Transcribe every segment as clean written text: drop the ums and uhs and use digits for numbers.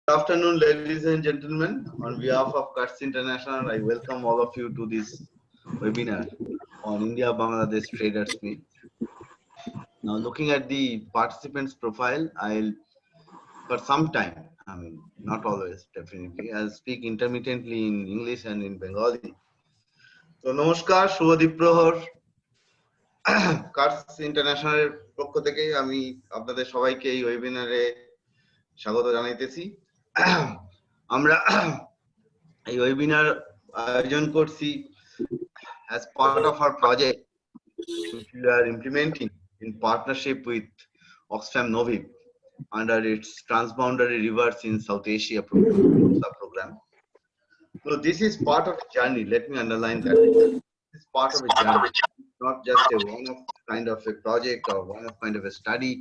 Good afternoon, ladies and gentlemen. On behalf of PIWTT International, I welcome all of you to this webinar on India-Bangladesh Traders Meet. Now, looking at the participants' profile, for some time, not always, definitely, I'll speak intermittently in English and in Bengali. So, নমস্কার, শুভ দ্বীপ্রহর। PIWTT ইন্টারন্যাশনালের পক্ষ থেকে আমি আপনাদের সবাইকে এই ওয়েবিনারে স্বাগত জানাইতেছি। আমরা এই ওয়েবিনার আয়োজন করছি as part of our project which we are implementing in partnership with Oxfam Novib under its Transboundary Rivers in South Asia program. So this is part of a journey. Let me underline that. This is part of a journey, not just a one-off kind of a project or one-off kind of a study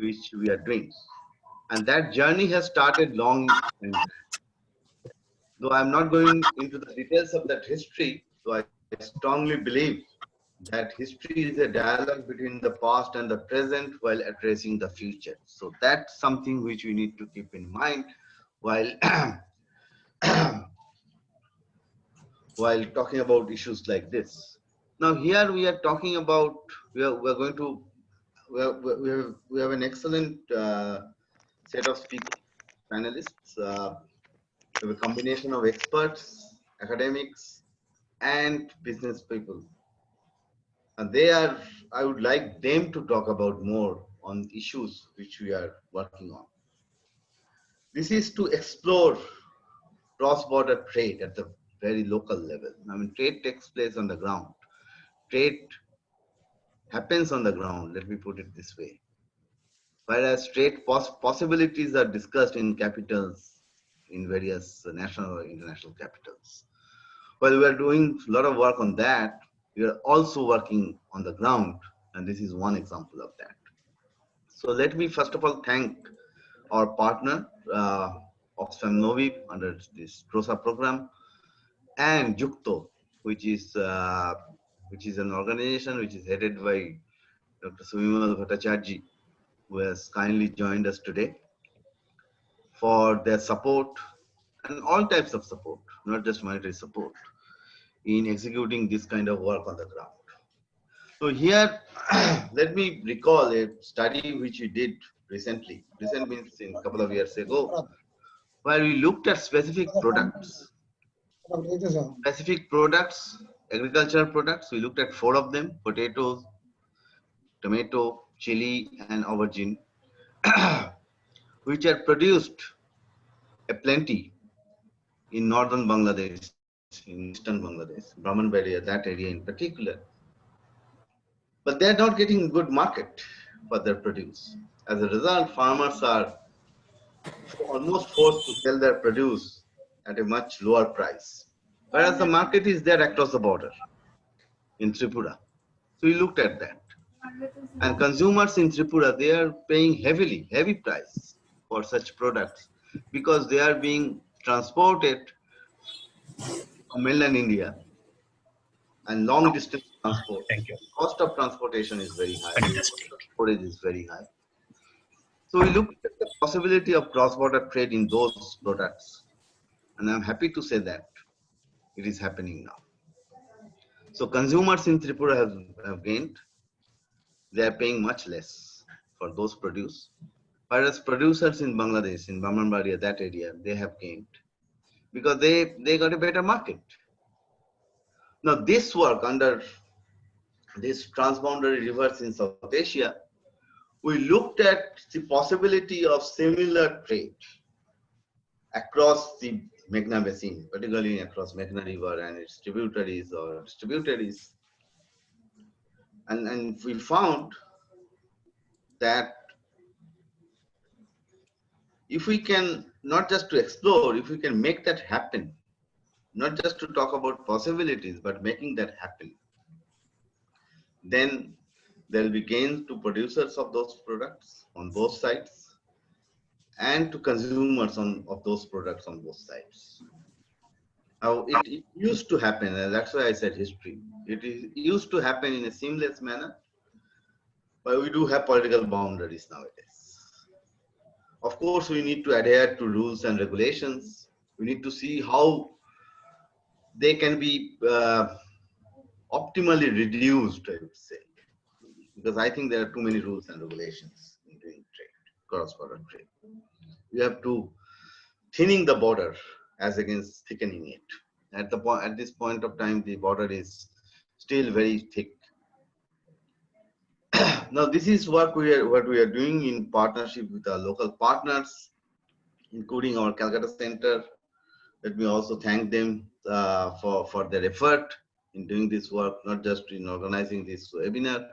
which we are doing. And that journey has started long time. Though I'm not going into the details of that history, so I strongly believe that history is a dialogue between the past and the present while addressing the future. So that's something which we need to keep in mind while while talking about issues like this. Now here we are talking about, we have an excellent set of speakers, panelists, we have a combination of experts, academics, and business people. And I would like them to talk about more on issues which we are working on. This is to explore cross-border trade at the very local level. Trade takes place on the ground. Trade happens on the ground, let me put it this way. Whereas trade possibilities are discussed in capitals, in various national or international capitals. While we are doing a lot of work on that, we are also working on the ground, and this is one example of that. So let me first of all thank our partner, Oxfam Novib, under this TROSA program, and Jukto, which is an organization which is headed by Dr. Sumimal Bhattacharjee, who has kindly joined us today, for their support and all types of support, not just monetary support, in executing this kind of work on the ground. So here, let me recall a study which we did recently. Recent means in a couple of years ago, where we looked at specific products, agricultural products. We looked at 4 of them: potatoes, tomato, chili, and aubergine, which are produced a plenty in northern Bangladesh, in eastern Bangladesh, Brahmanbaria, that area in particular. But they're not getting good market for their produce. As a result, farmers are almost forced to sell their produce at a much lower price. Whereas the market is there across the border in Tripura. So we looked at that. And consumers in Tripura, they are paying heavy price for such products because they are being transported from mainland India and long distance transport. Thank you. Cost of transportation is very high. Cost of storage is very high. So we looked at the possibility of cross-border trade in those products. And I'm happy to say that it is happening now. So consumers in Tripura have gained. They are paying much less for those produce. Whereas producers in Bangladesh, in Brahmanbaria, that area, they have gained because they got a better market. Now this work under this transboundary rivers in South Asia, we looked at the possibility of similar trade across the Meghna Basin, particularly across Meghna River and its tributaries. And we found that if we can, not just to explore, if we can make that happen, not just to talk about possibilities, but making that happen, then there will be gains to producers of those products on both sides and to consumers of those products on both sides. Now, it used to happen, and that's why I said history. It used to happen in a seamless manner, but we do have political boundaries nowadays. Of course, we need to adhere to rules and regulations. We need to see how they can be optimally reduced, I would say, because I think there are too many rules and regulations in doing trade, cross-border trade. We have to thinning the border as against thickening it. At this point of time, the border is still very thick. Now, this is what we are doing in partnership with our local partners, including our Calcutta Center. Let me also thank them for their effort in doing this work, not just in organizing this webinar.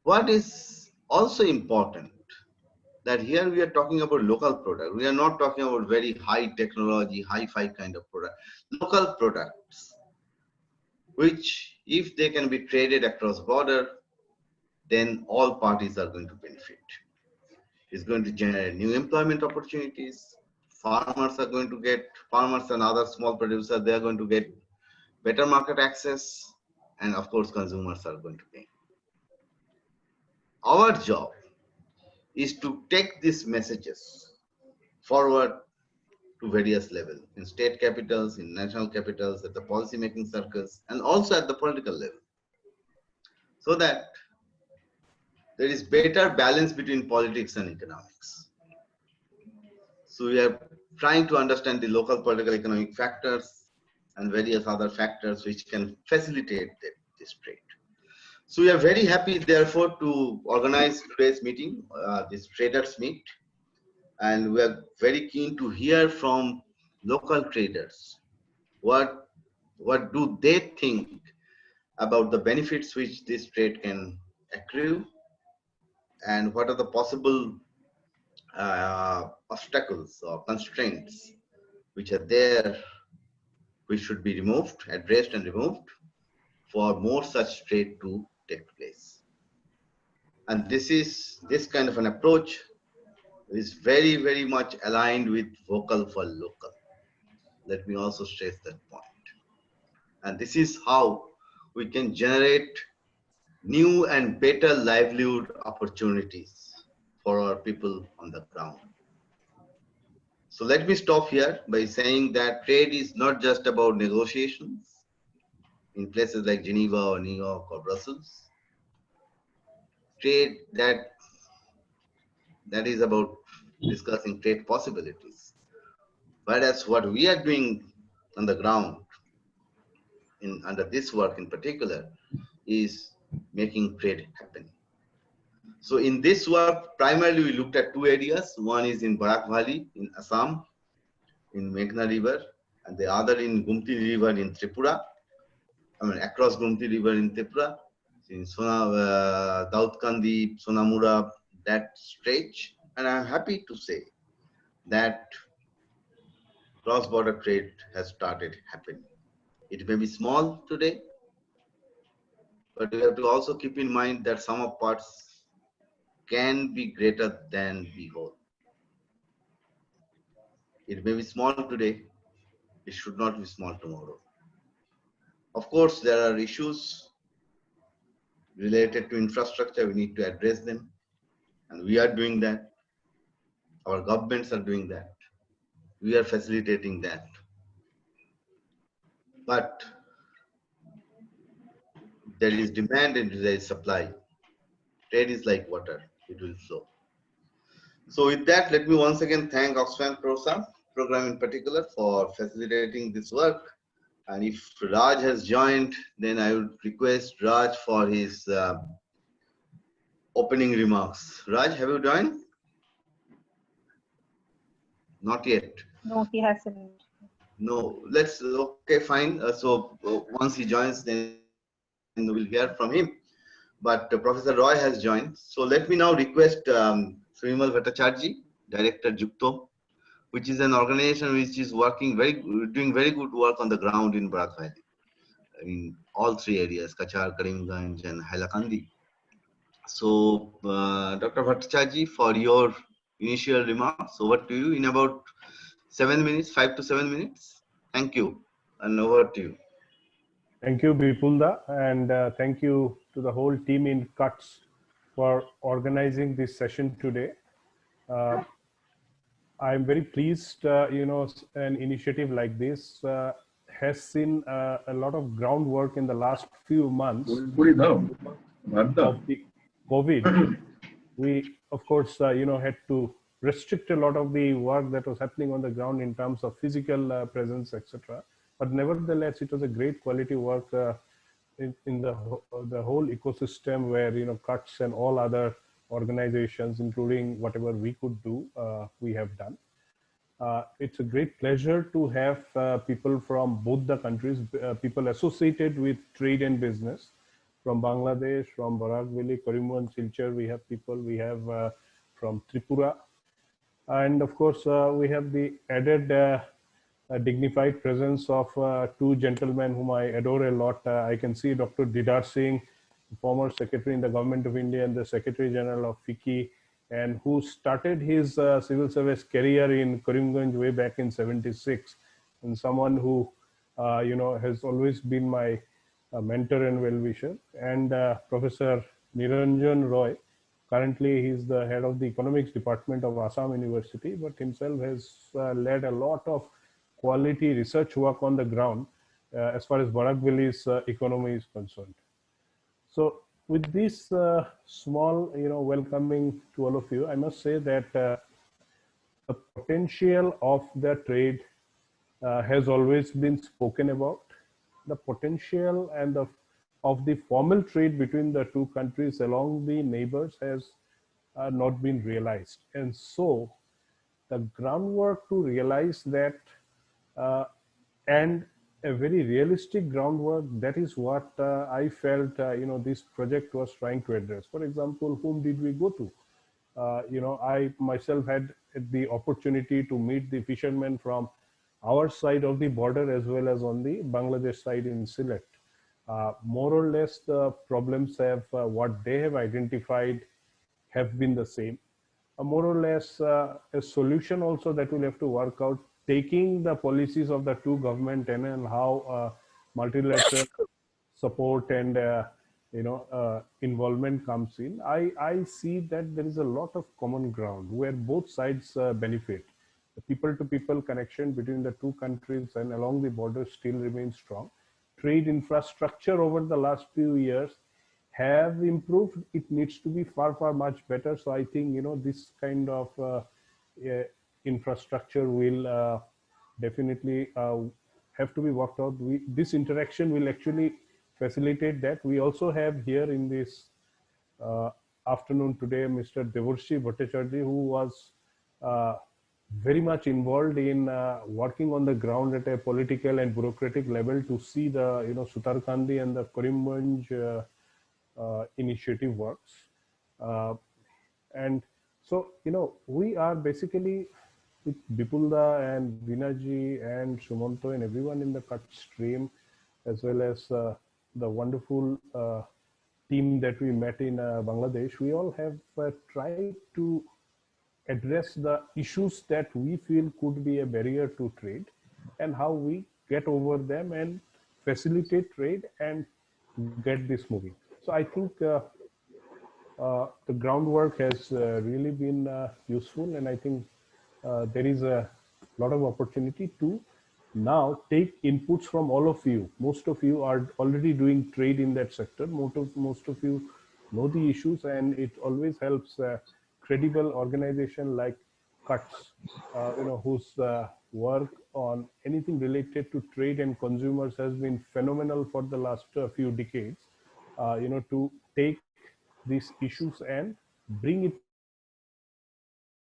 What is also important that here we are talking about local product. We are not talking about very high technology, hi-fi kind of product. Local products, which if they can be traded across border, then all parties are going to benefit. It's going to generate new employment opportunities. Farmers and other small producers, they are going to get better market access, and of course, consumers are going to gain. Our job is to take these messages forward to various levels, in state capitals, in national capitals, at the policy making circles, and also at the political level, so that there is better balance between politics and economics. So we are trying to understand the local political economic factors and various other factors which can facilitate this trade. So we are very happy, therefore, to organize today's meeting, this traders meet, and we are very keen to hear from local traders. What do they think about the benefits which this trade can accrue, and what are the possible obstacles or constraints which are there, which should be removed, addressed and removed for more such trade to take place. And this kind of an approach is very, very much aligned with vocal for local. Let me also stress that point. And this is how we can generate new and better livelihood opportunities for our people on the ground. So let me stop here by saying that trade is not just about negotiations in places like Geneva or New York or Brussels. Trade that is about discussing trade possibilities. Whereas what we are doing on the ground under this work in particular is making trade happen. So in this work, primarily we looked at two areas. One is in Barak Valley in Assam, in Meghna River, and the other in Gumti River in Tripura. Across Gumti River in Tripura, in Daudkandi, Sonamura, that stretch. And I'm happy to say that cross-border trade has started happening. It may be small today, but we have to also keep in mind that sum of parts can be greater than the whole. It may be small today, it should not be small tomorrow. Of course, there are issues related to infrastructure, we need to address them, and we are doing that. Our governments are doing that. We are facilitating that. But there is demand and there is supply. Trade is like water, it will flow. So with that, let me once again thank Oxfam TROSA program in particular for facilitating this work. And if Raj has joined, then I would request Raj for his opening remarks. Raj, have you joined? Not yet. No, he hasn't. No, okay, fine. Once he joins, then we'll hear from him. But Professor Roy has joined. So let me now request Srimal Bhattacharjee, Director Jukto, which is an organization which is doing very good work on the ground in Barak Valley, in all three areas, Kachar, Karimganj, and Hailakandi. So, Dr. Bhattacharjee, for your initial remarks, over to you in about 7 minutes, 5 to 7 minutes. Thank you, and over to you. Thank you, Bipulda, and thank you to the whole team in CUTS for organizing this session today. Uh, I'm very pleased, an initiative like this has seen a lot of groundwork in the last few months of the COVID. We, of course, had to restrict a lot of the work that was happening on the ground in terms of physical presence, etc. But nevertheless, it was a great quality work in the whole ecosystem where cuts and all other organizations, including whatever we could do, we have done. It's a great pleasure to have people from both the countries, people associated with trade and business, from Bangladesh, from Barak Valley, Karimganj, Silchar. We have people. We have from Tripura, and of course we have the added dignified presence of two gentlemen whom I adore a lot. I can see Dr. Didar Singh, former secretary in the government of India and the secretary general of FICCI, and who started his civil service career in Karimganj way back in '76, and someone who has always been my mentor and well-wisher, and Professor Niranjan Roy. Currently, he's the head of the economics department of Assam University, but himself has led a lot of quality research work on the ground as far as Barak Valley's economy is concerned. So with this small, welcoming to all of you, I must say that the potential of the trade has always been spoken about. The potential and of the formal trade between the two countries along the neighbors has not been realized. And so the groundwork to realize that uh, and a very realistic groundwork, that is what I felt this project was trying to address. For example, whom did we go to? I myself had the opportunity to meet the fishermen from our side of the border as well as on the Bangladesh side in Sylhet. More or less the problems have what they have identified have been the same. More or less a solution also that will have to work out, taking the policies of the two government and how multilateral support and involvement comes in. I see that there is a lot of common ground where both sides benefit. The people-to-people connection between the two countries and along the border still remains strong. Trade infrastructure over the last few years have improved. It needs to be far much better. So I think this kind of infrastructure will definitely have to be worked out. This interaction will actually facilitate that. We also have here in this uh, afternoon today Mr. Devorshi Bhattacharjee, who was uh, very much involved in working on the ground at a political and bureaucratic level to see the Sutarkandi and the Karimganj initiative works. And so, we are basically with Bipulda and Vinaji and Sumanto and everyone in the cut stream, as well as the wonderful team that we met in Bangladesh. We all have tried to address the issues that we feel could be a barrier to trade and how we get over them and facilitate trade and get this moving. So I think the groundwork has really been useful, and I think there is a lot of opportunity to now take inputs from all of you. Most of you are already doing trade in that sector. Most of you know the issues, and it always helps credible organization like Cuts, whose work on anything related to trade and consumers has been phenomenal for the last few decades. To take these issues and bring it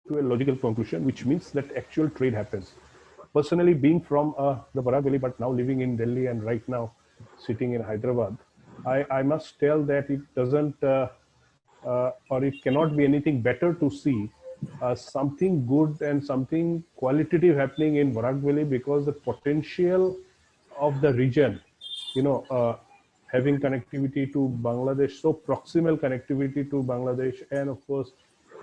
to a logical conclusion, which means that actual trade happens. Personally, being from the Barak Valley, but now living in Delhi and right now sitting in Hyderabad, I must tell that it doesn't, or it cannot be anything better to see something good and something qualitative happening in Barak Valley, because the potential of the region, having connectivity to Bangladesh, so proximal connectivity to Bangladesh, and of course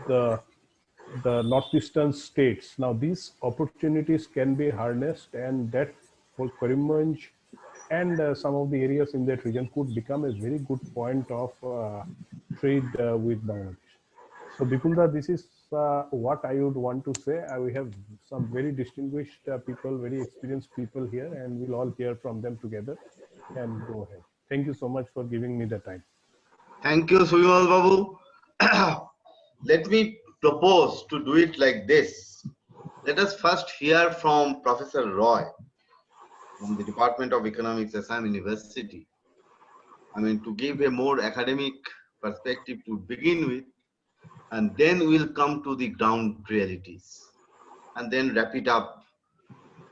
the northeastern states. Now these opportunities can be harnessed, and that for Karimganj and some of the areas in that region could become a very good point of trade with Bangladesh. So Bipulda, this is what I would want to say. We have some very distinguished people, very experienced people here, and we'll all hear from them together and go ahead. Thank you so much for giving me the time. Thank you, Subimal Babu. Let me propose to do it like this. Let us first hear from Professor Roy from the Department of Economics, Assam University. I mean, to give a more academic perspective to begin with, and then we'll come to the ground realities, and then wrap it up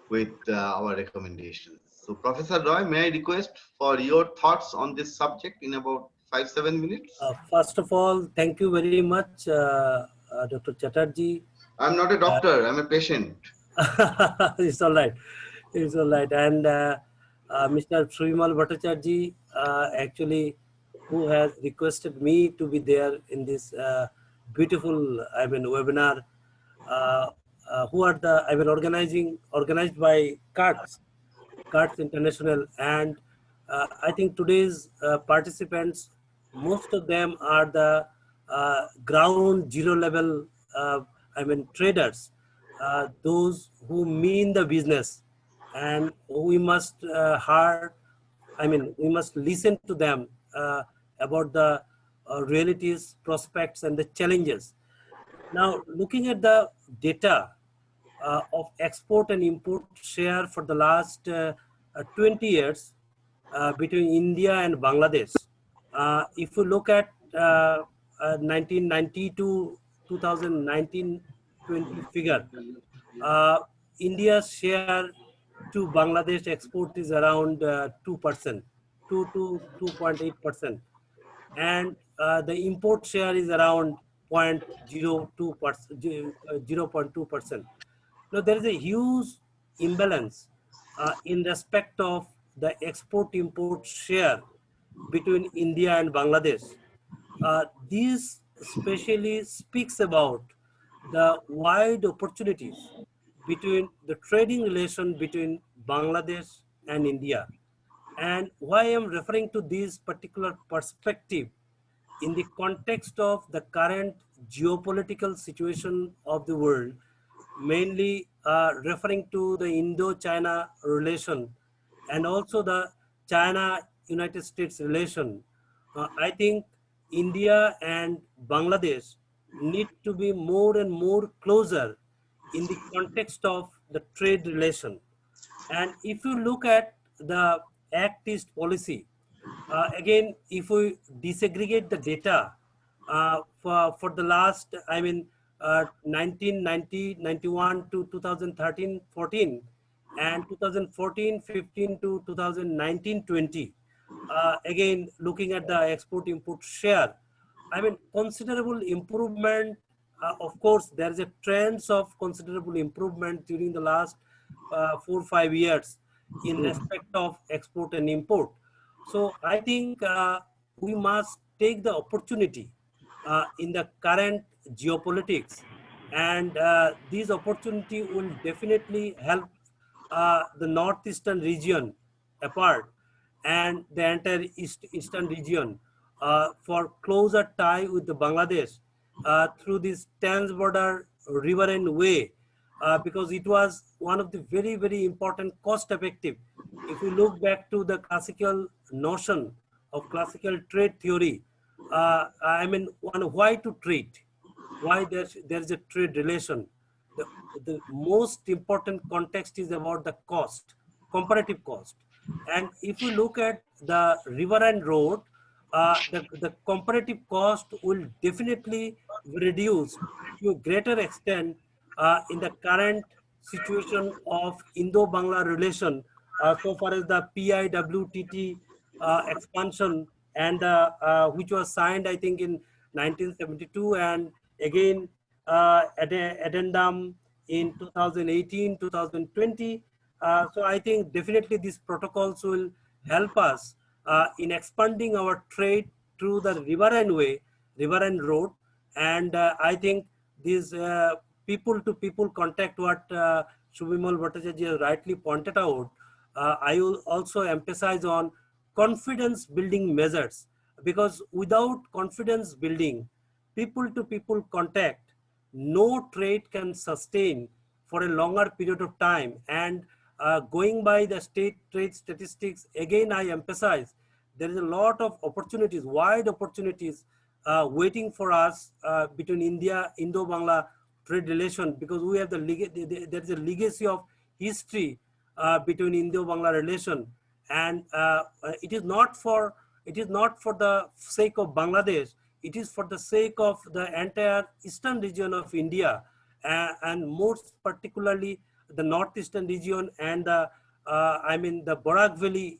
with our recommendations. So, Professor Roy, may I request for your thoughts on this subject in about 5-7 minutes? First of all, thank you very much, Dr. Chatterjee. I'm not a doctor, I'm a patient. It's all right. It's all right. And Mr. Srimal Bhattacharjee, actually, who has requested me to be there in this beautiful, webinar, who are the, organized by PIWTT International. And I think today's participants, most of them are the ground zero level, traders, those who mean the business, and we must we must listen to them about the realities, prospects, and the challenges. Now, looking at the data of export and import share for the last 20 years between India and Bangladesh. If you look at 1990 to 2019-20 figure, India's share to Bangladesh export is around 2%, 2 to 2.8%, and the import share is around 0.02%. Now, there is a huge imbalance in respect of the export-import share between India and Bangladesh. This especially speaks about the wide opportunities between the trading relation between Bangladesh and India. And why I'm referring to this particular perspective in the context of the current geopolitical situation of the world, mainly referring to the Indo-China relation and also the China-United States relation. I think India and Bangladesh need to be more and more closer in the context of the trade relation. And if you look at the Act East policy, again, if we disaggregate the data for the last, 1990-91 to 2013-14 and 2014-15 to 2019-20, again, looking at the export-import share, considerable improvement. Of course, there is a trend of considerable improvement during the last 4-5 years in respect of export and import. So I think we must take the opportunity in the current geopolitics, and this opportunity will definitely help the northeastern region apart and the entire eastern region for closer tie with the Bangladesh through this transborder riverine way, because it was one of the very, very important cost effective. If we look back to the classical notion of classical trade theory, why to trade? Why there's a trade relation? The most important context is about the cost, comparative cost. And if we look at the river and road, the comparative cost will definitely reduce to a greater extent in the current situation of Indo-Bangla relation, so far as the PIWTT expansion, and which was signed, I think, in 1972, and again addendum in 2018, 2020. So I think definitely these protocols will help us in expanding our trade through the river and road. And I think these people-to-people contact, what Subimal Bhattacharjee has rightly pointed out, I will also emphasize on confidence building measures, because without confidence building, people-to-people contact, no trade can sustain for a longer period of time. And going by the state trade statistics, again I emphasize, there is a lot of opportunities, wide opportunities waiting for us between Indo-Bangla trade relation, because we have there is a legacy of history between Indo-Bangla relation, and it is not for the sake of Bangladesh. It is for the sake of the entire eastern region of India, and most particularly the northeastern region and the Bhairab Valley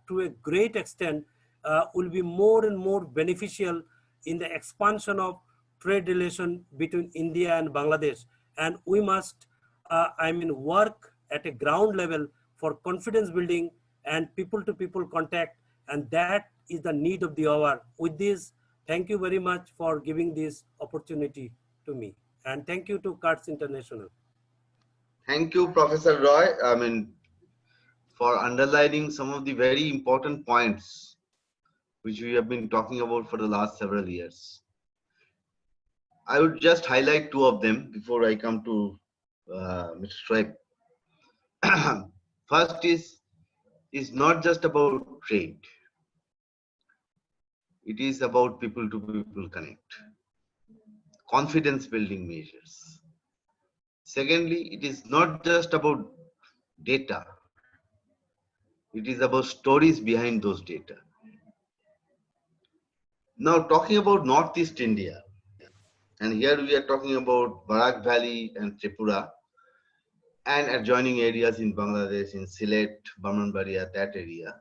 to a great extent will be more and more beneficial in the expansion of trade relation between India and Bangladesh. And we must work at a ground level for confidence building and people to people contact, and that is the need of the hour. With this, thank you very much for giving this opportunity to me, and thank you to CARTS International. Thank you, Professor Roy, for underlining some of the very important points which we have been talking about for the last several years. I would just highlight two of them before I come to Mr. Shoaib. First is not just about trade. It is about people to people connect, confidence building measures. Secondly, it is not just about data. It is about stories behind those data. Now, talking about Northeast India, and here we are talking about Bhairab Valley and Tripura and adjoining areas in Bangladesh, in Sylhet, Brahmanbaria, that area.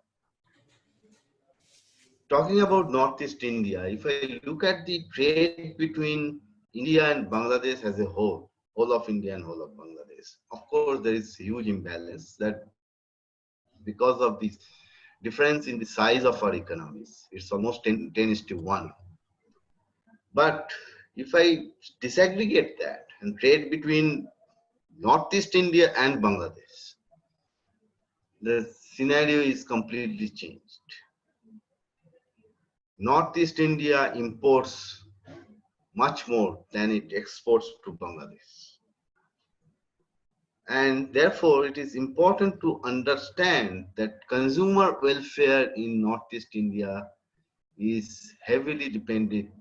Talking about Northeast India, if I look at the trade between India and Bangladesh as a whole of India and whole of Bangladesh, of course there is huge imbalance, that because of the difference in the size of our economies. It's almost 10:1. But if I disaggregate that and trade between Northeast India and Bangladesh, the scenario is completely changed. Northeast India imports much more than it exports to Bangladesh. And therefore, it is important to understand that consumer welfare in Northeast India is heavily dependent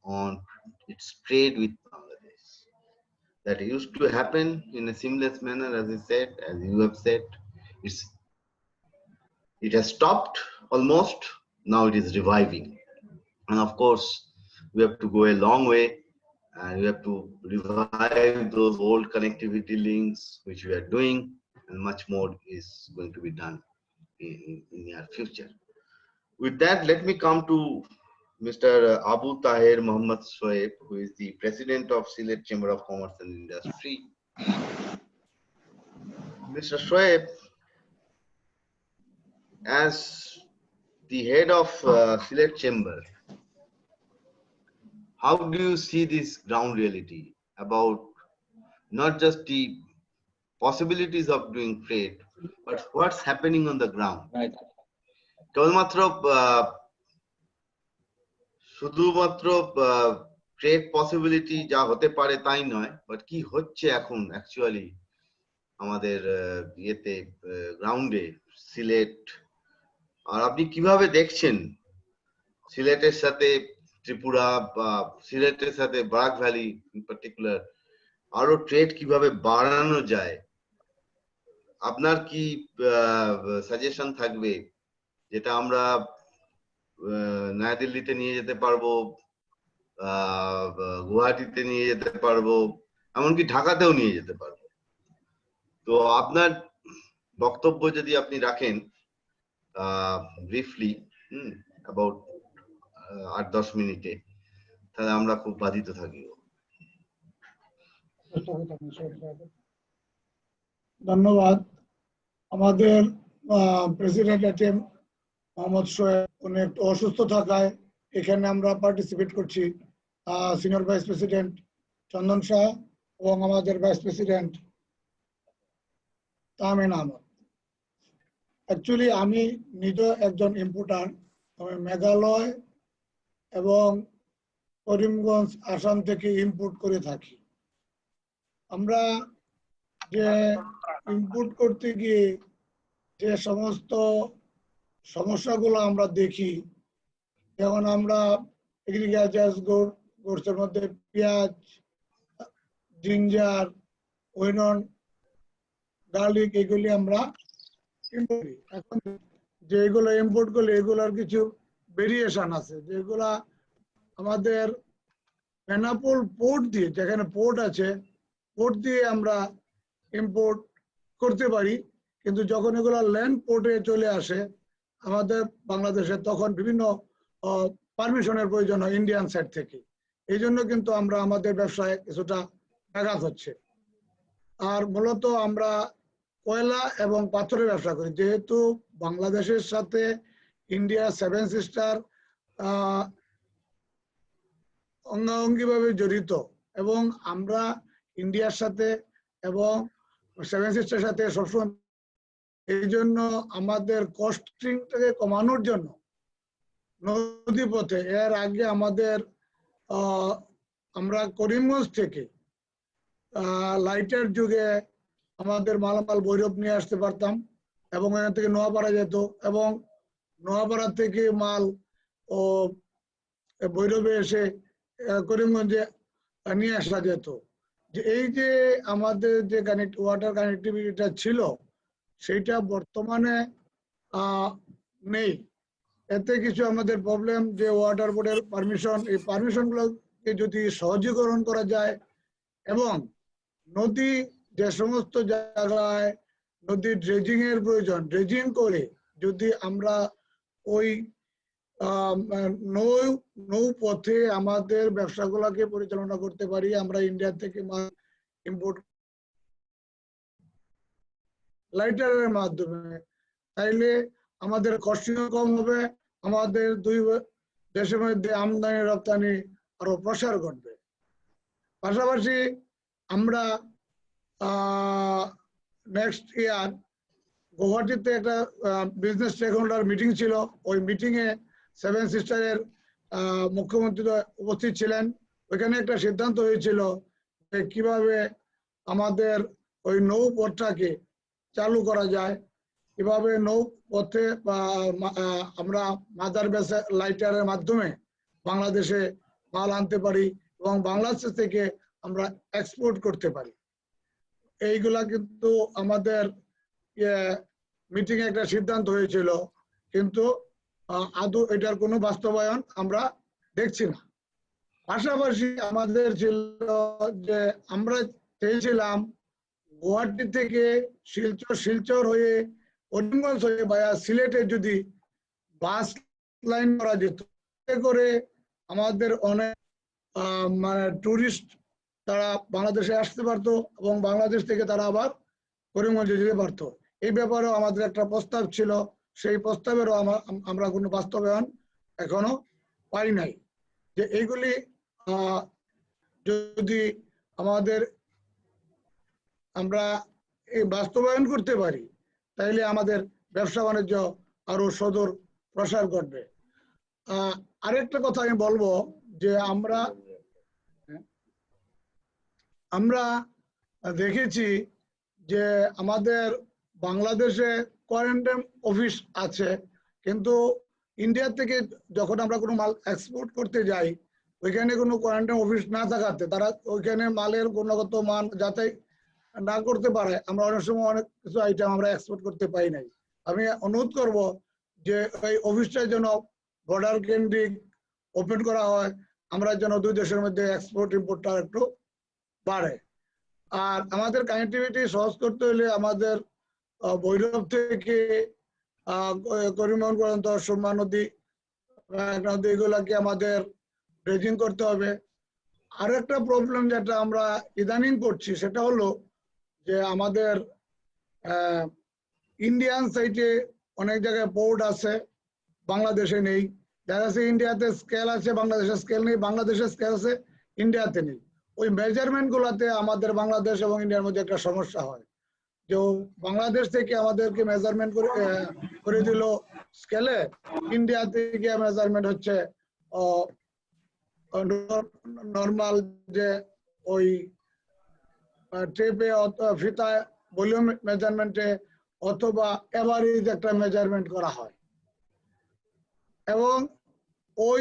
on its trade with Bangladesh. That used to happen in a seamless manner, as I said, as you have said. It has stopped almost, now it is reviving. And of course, we have to go a long way, and we have to revive those old connectivity links, which we are doing, and much more is going to be done in near future. With that, let me come to Mr. Abu Tahir Muhammad Shoaib, who is the president of Sylhet Chamber of Commerce and Industry. Mr. Shoaib, as the head of Sylhet Chamber, how do you see this ground reality about not just the possibilities of doing trade, but what's happening on the ground? Right. কেবলমাত্র শুধুমাত্র trade possibility যা হতে পারে তাই নয়, but কি হচ্ছে এখন অ্যাকচুয়ালি আমাদের ইয়েতে গ্রাউন্ডে সিলেট, আর আপনি কিভাবে দেখছেন সিলেটের সাথে ত্রিপুরা বা সিলেটের সাথে বরাক ভ্যালি ইন পার্টিকুলার আরো ট্রেড কিভাবে বাড়ানো যায়? আপনার কি সাজেশন থাকবে যেটা আমরা নয়াদিল্লিতে নিয়ে যেতে পারবো, গুয়াহাটিতে নিয়ে যেতে পারবো, এমনকি ঢাকাতেও নিয়ে যেতে পারবো? তো আপনার বক্তব্য যদি আপনি রাখেন ব্রিফলি অ্যাবাউট 8-10 মিনিটে, তাহলে আমরা খুব বাধিত থাকি। ধন্যবাদ। আমাদের প্রেসিডেন্ট মোহাম্মদ শোয়েব উনি একটু অসুস্থ থাকায় এখানে আমরা পার্টিসিপেট করছি। সিনিয়র ভাইস প্রেসিডেন্ট চন্দন শাহ এবং আমাদের ভাইস প্রেসিডেন্ট তামিন আহমদ। অ্যাকচুয়ালি আমি নিজে একজন ইম্পোর্টার। আমি মেঘালয় এবং করিমগঞ্জ আসাম থেকে ইম্পোর্ট করে থাকি। আমরা যে ইনপুট করতে গিয়ে যে সমস্ত সমস্যাগুলো আমরা দেখি, যেমন আমরা এগ্রিকালচার গুডসের মধ্যে পেঁয়াজ, জিঞ্জার, ওয়েনন, গার্লিক এগুলি আমরা ইম্পোর্ট করি। এখন যেগুলো ইম্পোর্ট করলে এগুলোর কিছু ভেরিয়েশন আছে, যেগুলা আমাদের বেনাপোল পোর্ট দিয়ে, যেখানে পোর্ট আছে, পোর্ট দিয়ে আমরা ইম্পোর্ট করতে পারি, কিন্তু যখন এগুলো ল্যান্ড পোর্টে চলে আসে আমাদের বাংলাদেশে, তখন বিভিন্ন পারমিশনের প্রয়োজন হয় ইন্ডিয়ান সাইড থেকে। এই জন্য কিন্তু আমরা আমাদের ব্যবসায় কিছুটা ব্যাঘাত হচ্ছে। আর মূলত আমরা কয়লা এবং পাথরের ব্যবসা করি, যেহেতু বাংলাদেশের সাথে ইন্ডিয়া 7 সিস্টার অঙ্গাঙ্গিভাবে জড়িত, এবং আমরা ইন্ডিয়ার সাথে এবং 7 সিস্টারের সাথে সবসময়, এই জন্য আমাদের কস্টিংটাকে কমানোর জন্য নদী পথে, এর আগে আমাদের আমরা করিমগঞ্জ থেকে লাইটের যুগে আমাদের মালামাল ভৈরব নিয়ে আসতে পারতাম, এবং এখান থেকে নোয়াপাড়া যেত, এবং নোয়াপাড়া থেকে মাল ও ভৈরবে এসে করিমগঞ্জে নিয়ে আসা যেত। যে এই যে আমাদের যে ওয়াটার কানেক্টিভিটিটা ছিল, সেইটা বর্তমানে নেই। এতে কিছু আমাদের প্রবলেম, যে ওয়াটার বোর্ডের পারমিশন, এই পারমিশনগুলোকে যদি সহজীকরণ করা যায়, এবং নদী যে সমস্ত জায়গায় নদী ড্রেজিং এর প্রয়োজন, ড্রেজিং করে যদি আমরা ওই নৌ পথে আমাদের ব্যবসাগুলোকে পরিচালনা করতে পারি, আমরা ইন্ডিয়া থেকে মাল ইম্পোর্ট লাইটারের মাধ্যমে, তাইলে আমাদের কস্টিংও কম হবে, আমাদের দুই দেশের মধ্যে আমদানি রপ্তানি আরো প্রসার ঘটবে। পাশাপাশি আমরা নেক্সট ইয়ার গুয়াহাটিতে একটা বিজনেস স্টেক হোল্ডার মিটিং ছিল। ওই মিটিং এ 7 সিস্টারের মুখ্যমন্ত্রী উপস্থিত ছিলেন। ওইখানে একটা সিদ্ধান্ত হয়েছিল যে কিভাবে আমাদের ওই নৌ পথটাকে চালু করা যায়, কিভাবে নৌ পথে আমরা মাদার বেসে লাইটারের মাধ্যমে বাংলাদেশে মাল আনতে পারি এবং বাংলাদেশ থেকে আমরা এক্সপোর্ট করতে পারি। এইগুলা কিন্তু আমাদের মিটিং এ একটা সিদ্ধান্ত হয়েছিল, কিন্তু আদৌ এটার কোনো বাস্তবায়ন আমরা দেখছি না। পাশাপাশি আমাদের ছিল যে আমরা চেয়েছিলাম গুয়াহাটি থেকে শিলচর হয়ে করিমগঞ্জ হয়ে ভায়া সিলেটে যদি বাস লাইন করা যেত, করে আমাদের অনেক মানে টুরিস্ট তারা বাংলাদেশে আসতে পারতো, এবং বাংলাদেশ থেকে তারা আবার করিমগঞ্জে যেতে পারতো। এই ব্যাপারেও আমাদের একটা প্রস্তাব ছিল, সেই প্রস্তাবেরও আমরা কোনো বাস্তবায়ন এখনো পাই নাই। যে এইগুলি যদি আমরা এই বাস্তবায়ন করতে পারি, তাইলে আমাদের ব্যবসা বাণিজ্য আরো সদর প্রসার ঘটবে। আরেকটা কথা আমি বলবো, যে আমরা দেখেছি যে আমাদের বাংলাদেশে কোয়ারেন্টাইন অফিস আছে, কিন্তু ইন্ডিয়া থেকে যখন আমরা কোনো মাল এক্সপোর্ট করতে যাই, ওইখানে কোনো কোয়ারেন্টাইন অফিস না থাকাতে তারা ওইখানে মালের গুণগত মান যাচাই না করতে পারে, আমরা অনেক সময় অনেক কিছু আইটেম আমরা এক্সপোর্ট করতে পারি নাই। আমি অনুরোধ করব যে এই অফিসটা যেন বর্ডার কেন্দ্রিক ওপেন করা হয়, আমরা যেন দুই দেশের মধ্যে এক্সপোর্ট ইম্পোর্টটা একটু বাড়ে। আর আমাদের কানেক্টিভিটি সহজ করতে হলে আমাদের ভৈরব থেকে করিমগঞ্জ পর্যন্ত সুরমা নদী এগুলাকে আমাদের ড্রেজিং করতে হবে। আর একটা প্রবলেম যেটা আমরা ইদানিং করছি, সেটা হলো যে আমাদের ইন্ডিয়ান সাইডে অনেক জায়গায় পোর্ট আছে, বাংলাদেশে নেই। দেখা যাচ্ছে ইন্ডিয়াতে স্কেল আছে, বাংলাদেশে স্কেল নেই, বাংলাদেশে স্কেল আছে, ইন্ডিয়াতে নেই। ওই মেজারমেন্ট গুলাতে আমাদের বাংলাদেশ এবং ইন্ডিয়ার মধ্যে একটা সমস্যা হয়, যে বাংলাদেশ থেকে আমাদেরকে মেজারমেন্ট করে দিল স্কেলে, ইন্ডিয়া থেকে মেজারমেন্ট হচ্ছে নর্মাল যে ওই টেপে ফিতায় ভলিউম মেজারমেন্টে অথবা এভারেজ একটা মেজারমেন্ট করা হয় এবং ওই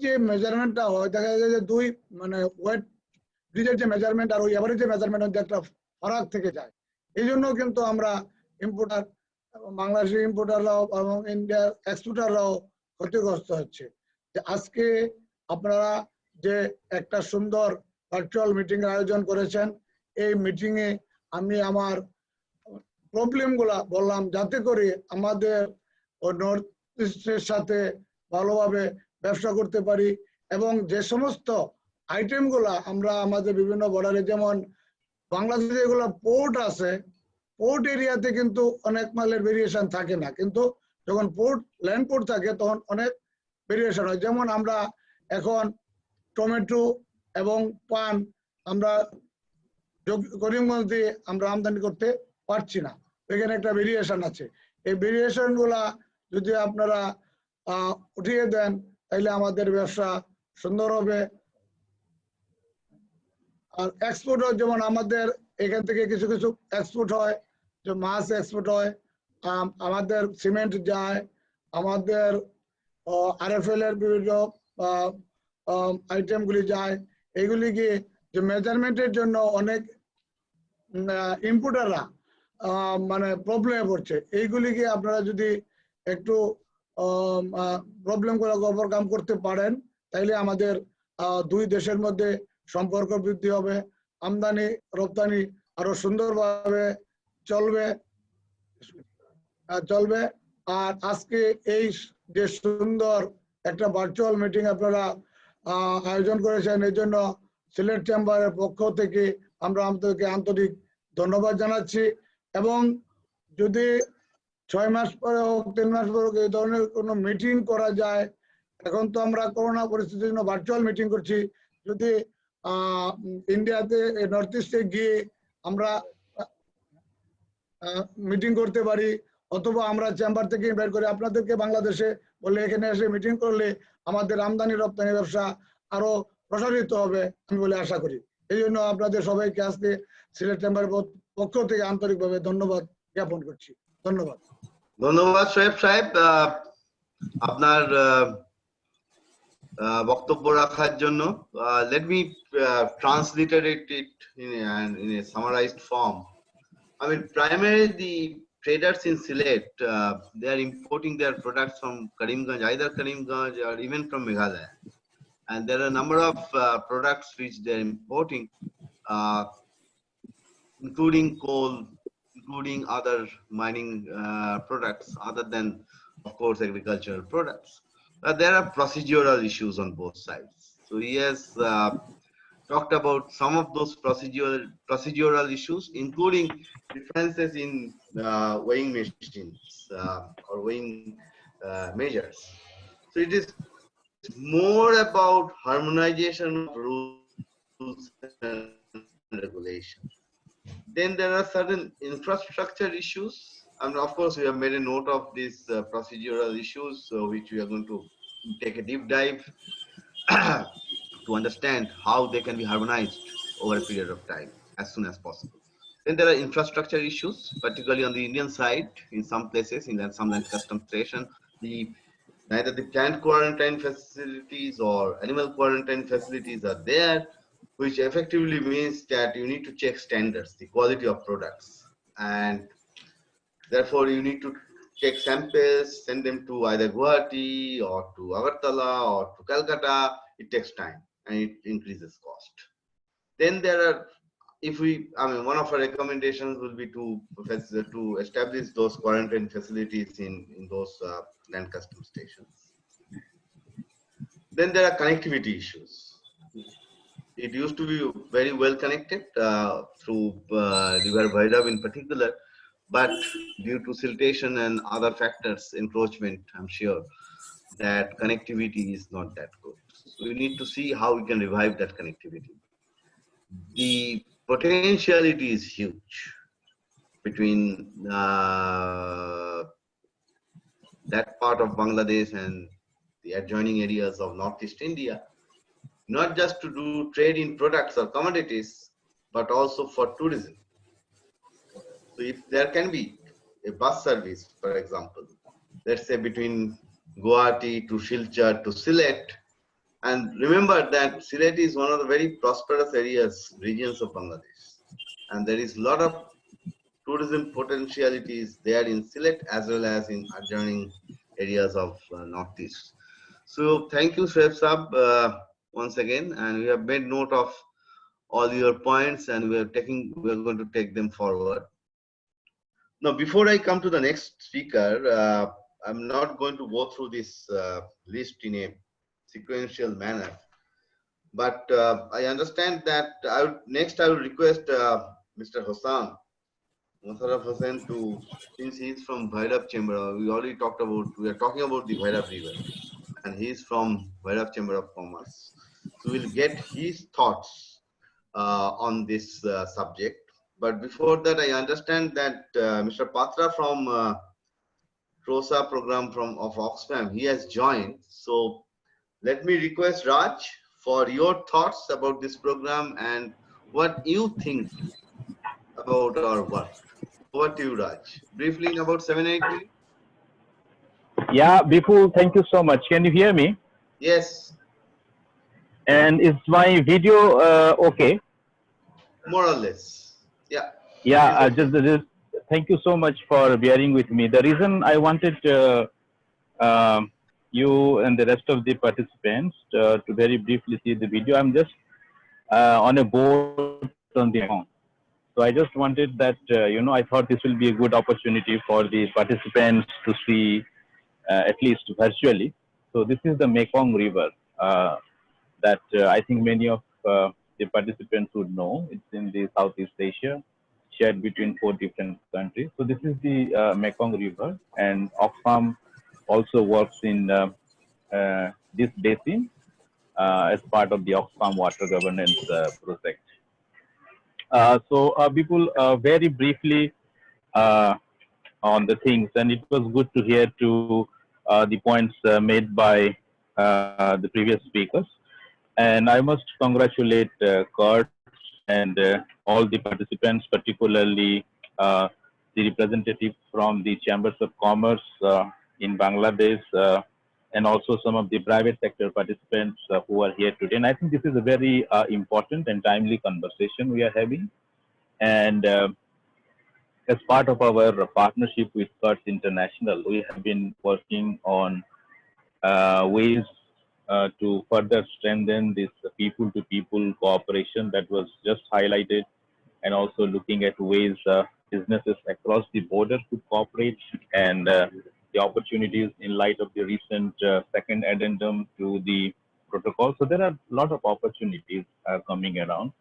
যে মেজারমেন্টটা হয় দেখা যায় যে দুই মানে ওয়েট ব্রিজের যে মেজারমেন্ট আর ওই এভারেজ যে মেজারমেন্ট মধ্যে একটা ফারাক থেকে যায় এই জন্য কিন্তু আমরা ইম্পোর্টার বাংলাদেশের ইম্পোর্টাররাও এবং ইন্ডিয়ার এক্সপোর্টাররাও ক্ষতিগ্রস্ত হচ্ছে যে আজকে আপনারা যে একটা সুন্দর ভার্চুয়াল মিটিং এর আয়োজন করেছেন এই মিটিং এ আমি আমার প্রবলেম গুলা বললাম যাতে করে আমাদের নর্থ ইস্টের সাথে ভালোভাবে ব্যবসা করতে পারি এবং যে সমস্ত আইটেম গুলা আমরা আমাদের বিভিন্ন বর্ডারে যেমন বাংলাদেশে যেগুলো পোর্ট আছে পোর্ট এরিয়াতে কিন্তু অনেক মালের ভেরিয়েশন থাকে না কিন্তু যখন পোর্ট ল্যান্ড পোর্ট থাকে তখন অনেক ভেরিয়েশন হয় যেমন আমরা এখন টমেটো এবং পান আমরা করিমগঞ্জ দিয়ে আমরা আমদানি করতে পারছি না এখানে একটা ভেরিয়েশন আছে এই ভেরিয়েশন গুলা যদি আপনারা উঠিয়ে দেন তাহলে আমাদের ব্যবসা সুন্দর হবে আর এক্সপোর্ট যেমন আমাদের এখান থেকে কিছু কিছু এক্সপোর্ট হয় যে মাছ এক্সপোর্ট হয় আমাদের সিমেন্ট যায় আমাদের আরএফএল এর বিভিন্ন আইটেমগুলি যায় এগুলি কি যে মেজারমেন্টের জন্য অনেক ইম্পোর্টাররা মানে প্রবলেমে পড়ছে এইগুলিকে আপনারা যদি একটু প্রবলেম করে ওভারকাম করতে পারেন তাহলে আমাদের দুই দেশের মধ্যে সম্পর্ক বৃদ্ধি হবে আমদানি রপ্তানি আরো সুন্দরভাবে চলবে আর আজকে এই যে সুন্দর একটা ভার্চুয়াল মিটিং আপনারা আয়োজন করেছেন এই জন্য সিলেট চেম্বারের পক্ষ থেকে আমরা আপনাদেরকে আন্তরিক ধন্যবাদ জানাচ্ছি এবং যদি 6 মাস পরে হোক 3 মাস পরে হোক এই ধরনের কোনো মিটিং করা যায় এখন তো আমরা করোনা পরিস্থিতির জন্য ভার্চুয়াল মিটিং করছি যদি ইন্ডিয়াতে নর্থ ইস্টে গিয়ে আমরা মিটিং করতে পারি অথবা আমরা চেম্বার থেকে ইনভাইট করে আপনাদেরকে বাংলাদেশে বলে এখানে এসে মিটিং করলে আমাদের আমদানি রপ্তানি ব্যবসা আরো প্রসারিত হবে আমি বলে আশা করি এই জন্য আপনাদের সবাইকে আজকে সিলেট চেম্বারের পক্ষ থেকে আন্তরিকভাবে ধন্যবাদ জ্ঞাপন করছি ধন্যবাদ ধন্যবাদ সোহেব সাহেব আপনার বক্তব্য রাখার জন্য let me transliterate it in a summarized form. I mean, primarily the traders in Sylhet, they are importing their products from Karimganj, either Karimganj or even from Meghalaya. And there are a number of products which they are importing, including coal, including other mining products, other than, of course, agricultural products. But there are procedural issues on both sides. So he has talked about some of those procedural issues, including differences in weighing machines or weighing measures. So it is more about harmonization of rules and regulation. Then there are certain infrastructure issues. And of course, we have made a note of these procedural issues, which we are going to take a deep dive to understand how they can be harmonized over a period of time as soon as possible. Then there are infrastructure issues, particularly on the Indian side. In some places, in some land custom station, neither the plant quarantine facilities or animal quarantine facilities are there, which effectively means that you need to check standards, the quality of products, and therefore you need to take samples, send them to either Guwahati or to Agartala or to Calcutta. It takes time and it increases cost. Then there are, one of our recommendations will be to establish those quarantine facilities in those land custom stations. Then there are connectivity issues. It used to be very well connected through river Bhairab in particular, but due to siltation and other factors, encroachment, I'm sure that connectivity is not that good. So we need to see how we can revive that connectivity. The potentiality is huge between that part of Bangladesh and the adjoining areas of Northeast India, not just to do trade in products or commodities, but also for tourism. So if there can be a bus service, for example, let's say between Guwahati to Silchar to Sylhet, and remember that Sylhet is one of the very prosperous regions of Bangladesh, and there is a lot of tourism potentialities there in Sylhet as well as in adjoining areas of Northeast. So thank you, Shoaib Saab, once again, and we have made note of all your points, and we are going to take them forward. Now, before I come to the next speaker, I'm not going to go through this list in a sequential manner, but I understand that next I will request Mr. Hossan, Mosharaf Hossan, since he is from Bhairab Chamber, we are talking about the Bhairab River, and he is from Bhairab Chamber of Commerce. So we'll get his thoughts on this subject. But before that, I understand that Mr. Patra from TROSA program of Oxfam, he has joined. So let me request Raj for your thoughts about this program and what you think about our work. Over to you, Raj. Briefly, in about 7-8 minutes. Yeah, Bipu, thank you so much. Can you hear me? Yes. And is my video okay? More or less. Yeah. Yeah, Okay. just thank you so much for bearing with me. The reason I wanted you and the rest of the participants to very briefly see the video, I'm just on a boat on the Mekong. So I just wanted that, I thought this will be a good opportunity for the participants to see, at least virtually. So this is the Mekong River that I think many of the participants would know. It's in the Southeast Asia, shared between 4 different countries. So this is the Mekong River, and Oxfam also works in this basin as part of the Oxfam water governance project. People, very briefly on the things, and it was good to hear the points made by the previous speakers. And I must congratulate Kurt and all the participants, particularly the representatives from the Chambers of Commerce in Bangladesh, and also some of the private sector participants who are here today. And I think this is a very important and timely conversation we are having. And as part of our partnership with Kurtz International, we have been working on ways to further strengthen this people-to-people cooperation that was just highlighted, and also looking at ways businesses across the border could cooperate, and the opportunities in light of the recent second addendum to the protocol. So there are a lot of opportunities coming around.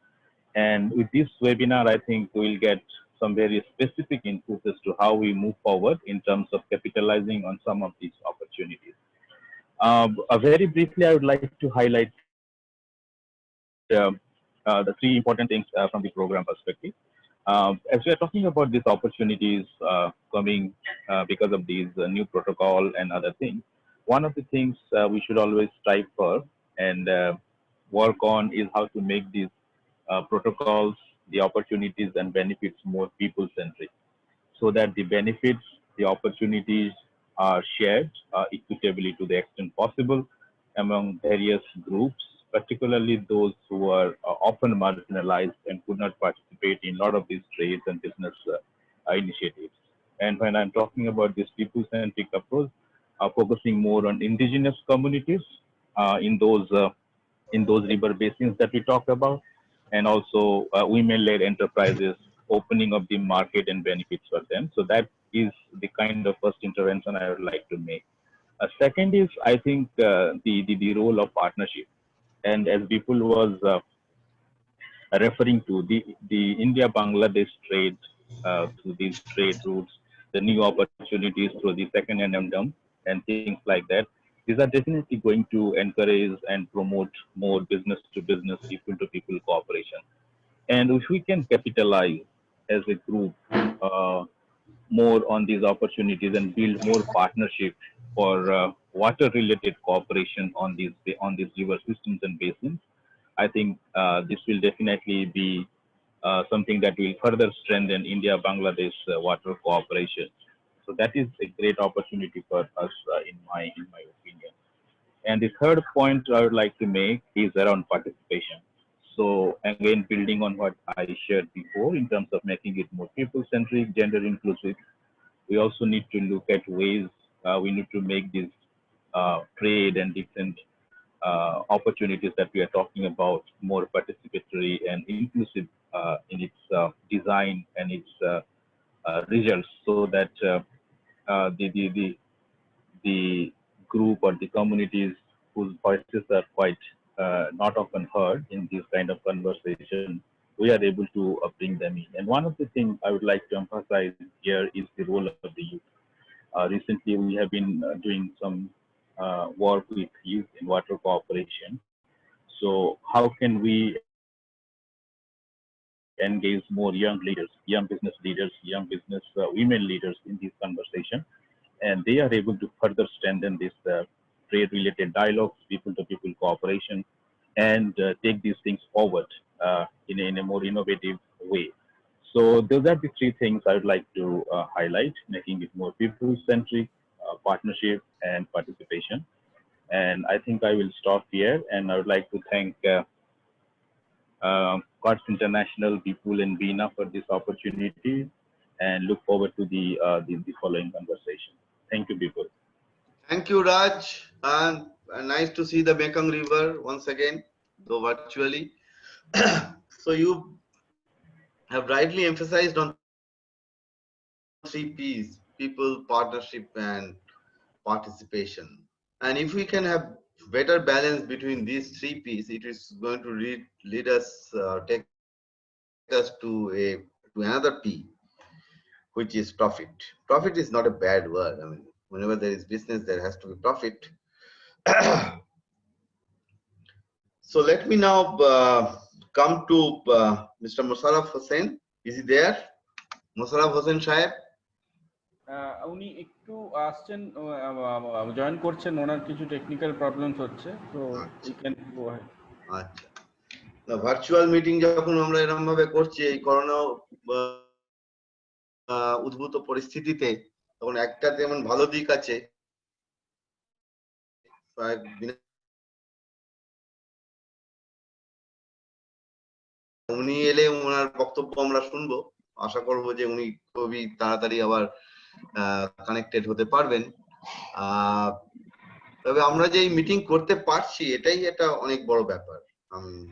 And with this webinar, I think we'll get some very specific inputs as to how we move forward in terms of capitalizing on some of these opportunities. Very briefly, I would like to highlight the 3 important things from the program perspective. As we are talking about these opportunities coming because of these new protocol and other things, one of the things we should always strive for and work on is how to make these protocols, the opportunities and benefits more people-centric, so that the benefits, the opportunities are shared equitably to the extent possible among various groups, particularly those who are often marginalized and could not participate in a lot of these trades and business initiatives. And when I'm talking about this people-centric approach, focusing more on indigenous communities in those river basins that we talked about, and also women-led enterprises, opening up the market and benefits for them. So that is the kind of first intervention I would like to make. Second is, I think, the role of partnership. And as people was referring to, the India-Bangladesh trade through these trade routes, the new opportunities through the second addendum and things like that, these are definitely going to encourage and promote more business-to-business, people-to-people cooperation. And if we can capitalize as a group more on these opportunities and build more partnership for water-related cooperation on these river systems and basins, I think this will definitely be something that will further strengthen India-Bangladesh water cooperation. So that is a great opportunity for us, in my opinion. And the third point I would like to make is around participation. So again, building on what I shared before in terms of making it more people-centric, gender inclusive, we also need to look at ways we need to make this trade and different opportunities that we are talking about more participatory and inclusive in its design and its results, so that the group or the communities whose voices are quite not often heard in this kind of conversation, we are able to bring them in. And one of the things I would like to emphasize here is the role of the youth. Recently, we have been doing some work with youth in water cooperation. So how can we engage more young leaders, young business leaders, young business women leaders in this conversation? And they are able to further strengthen this trade-related dialogues, people-to-people cooperation, and take these things forward in a more innovative way. So those are the three things I would like to highlight, making it more people-centric, partnership, and participation. And I think I will stop here, and I would like to thank Quartz International, Vipul, and Veena for this opportunity, and look forward to the following conversation. Thank you, Vipul. Thank you, Raj. And nice to see the Mekong River once again, though virtually. So you have rightly emphasized on 3 P's: people, partnership, and participation. And if we can have better balance between these 3 P's, it is going to lead us, take us to another P, which is profit. Profit is not a bad word. I mean, whenever there is business, there has to be profit. So let me now come to Mr. Mosharaf Hossain. Is he there? Mosharaf Hossain Shaheb? উনি একটু আসছেন, join করছেন, ওনার কিছু technical problems হচ্ছে, তো we can go ahead. আচ্ছা, না virtual meeting যখন আমরা এরকম ভাবে করছি এই করোনা উদ্ভূত পরিস্থিতিতে, তখন একটা যেমন ভালো দিক আছে, উনি এলে ওনার বক্তব্য আমরা শুনবো। আশা করব যে উনি খুবই তাড়াতাড়ি আবার কানেক্টেড হতে পারবেন। তবে আমরা যে মিটিং করতে পারছি এটাই একটা অনেক বড় ব্যাপার।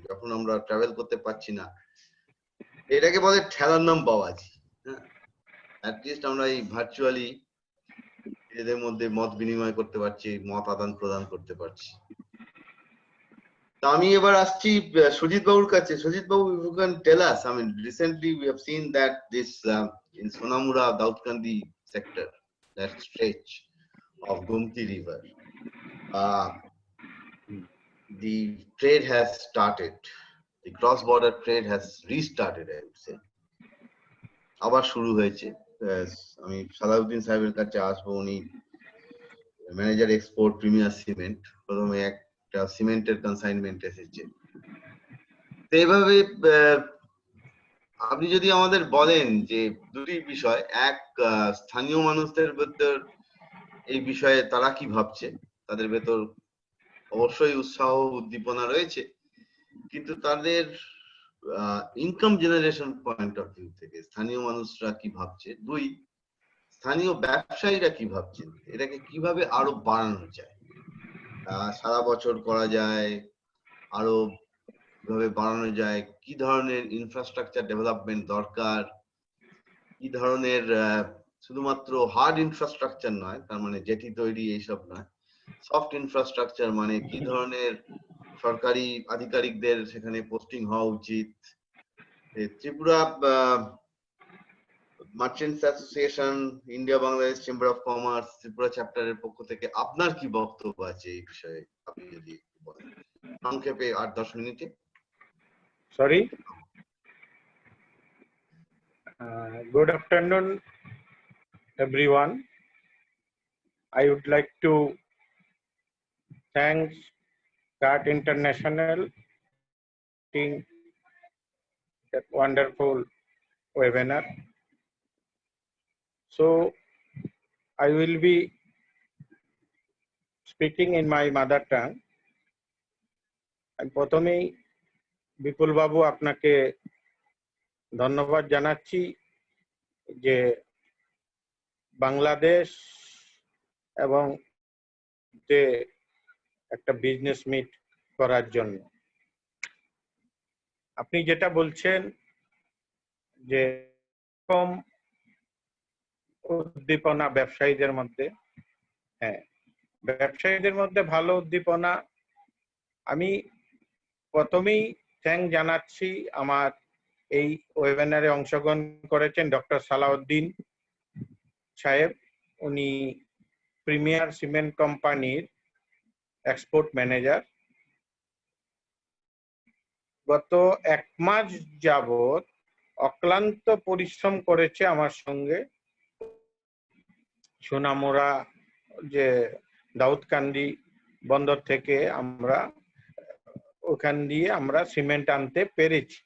যখন আমরা ট্রাভেল করতে পারছি না, এটাকে বলে ঠেলার নাম বাবাজি। অ্যাটলিস্ট আমরা এই ভার্চুয়ালি এদের মধ্যে মত বিনিময় করতে পারছি, মত আদান প্রদান করতে পারছি। আমি এবার আসছি সুজিত বাবুর কাছে। সুজিত বাবু, you can tell us, I mean, recently we have seen that this in Sonamura, Daudkandi sector, that stretch of Gomti River, the trade has started. The cross-border trade has restarted, I would say. আবার শুরু হয়েছে। আমি সালাউদ্দিন সাহেবের কাছে আসবো, উনি manager export premier cement. প্রথমে একটা সিমেন্টের কনসাইনমেন্ট এসেছে। এইভাবে আপনি যদি আমাদের বলেন যে দুটি বিষয়, এক স্থানীয় মানুষদের ভেতর এই বিষয়ে তারা কি ভাবছে, তাদের ভেতর অবশ্যই উৎসাহ উদ্দীপনা রয়েছে, কিন্তু তাদের income generation point of view থেকে স্থানীয় মানুষরা কি ভাবছে, দুই স্থানীয় ব্যবসায়ীরা কি ভাবছেন, এটাকে কিভাবে আরো বাড়ানো যায়, সারা বছর করা যায়, আরো কিভাবে বাড়ানো যায়, কি ধরনের ইনফ্রাস্ট্রাকচার ডেভেলপমেন্ট দরকার, কি ধরনের শুধুমাত্র হার্ড ইনফ্রাস্ট্রাকচার নয়, তার মানে জেটি তৈরি এইসব নয়, সফট ইনফ্রাস্ট্রাকচার মানে কি ধরনের সরকারি আধিকারিকদের সেখানে পোস্টিং হওয়া উচিত। Tripura merchants association, India Bangladesh chamber of commerce Tripura চ্যাপ্টারের পক্ষ থেকে আপনার কি বক্তব্য আছে এই বিষয়ে, আপনি যদি বলেন সংক্ষেপে 8-10 মিনিটে। Sorry. Good afternoon, everyone. I would like to thank PIWTT International that wonderful webinar. So I will be speaking in my mother tongue. আমি প্রথমেই বিপুল বাবু আপনাকে ধন্যবাদ জানাচ্ছি যে বাংলাদেশ এবং যে একটা বিজনেস মিট করার জন্য। আপনি যেটা বলছেন যে কম উদ্দীপনা ব্যবসায়ীদের মধ্যে, হ্যাঁ ব্যবসায়ীদের মধ্যে ভালো উদ্দীপনা। আমি প্রথমেই থ্যাংক জানাচ্ছি আমার এই ওয়েবিনারে অংশগ্রহণ করেছেন ডক্টর সালাহ উদ্দিন সাহেব। উনি প্রিমিয়ার সিমেন্ট কোম্পানির এক্সপোর্ট ম্যানেজার। গত 1 মাস যাবত অক্লান্ত পরিশ্রম করেছে আমার সঙ্গে। সোনামুড়া যে দাউদকান্দি বন্দর থেকে আমরা ওখান দিয়ে আমরা সিমেন্ট আনতে পেরেছি।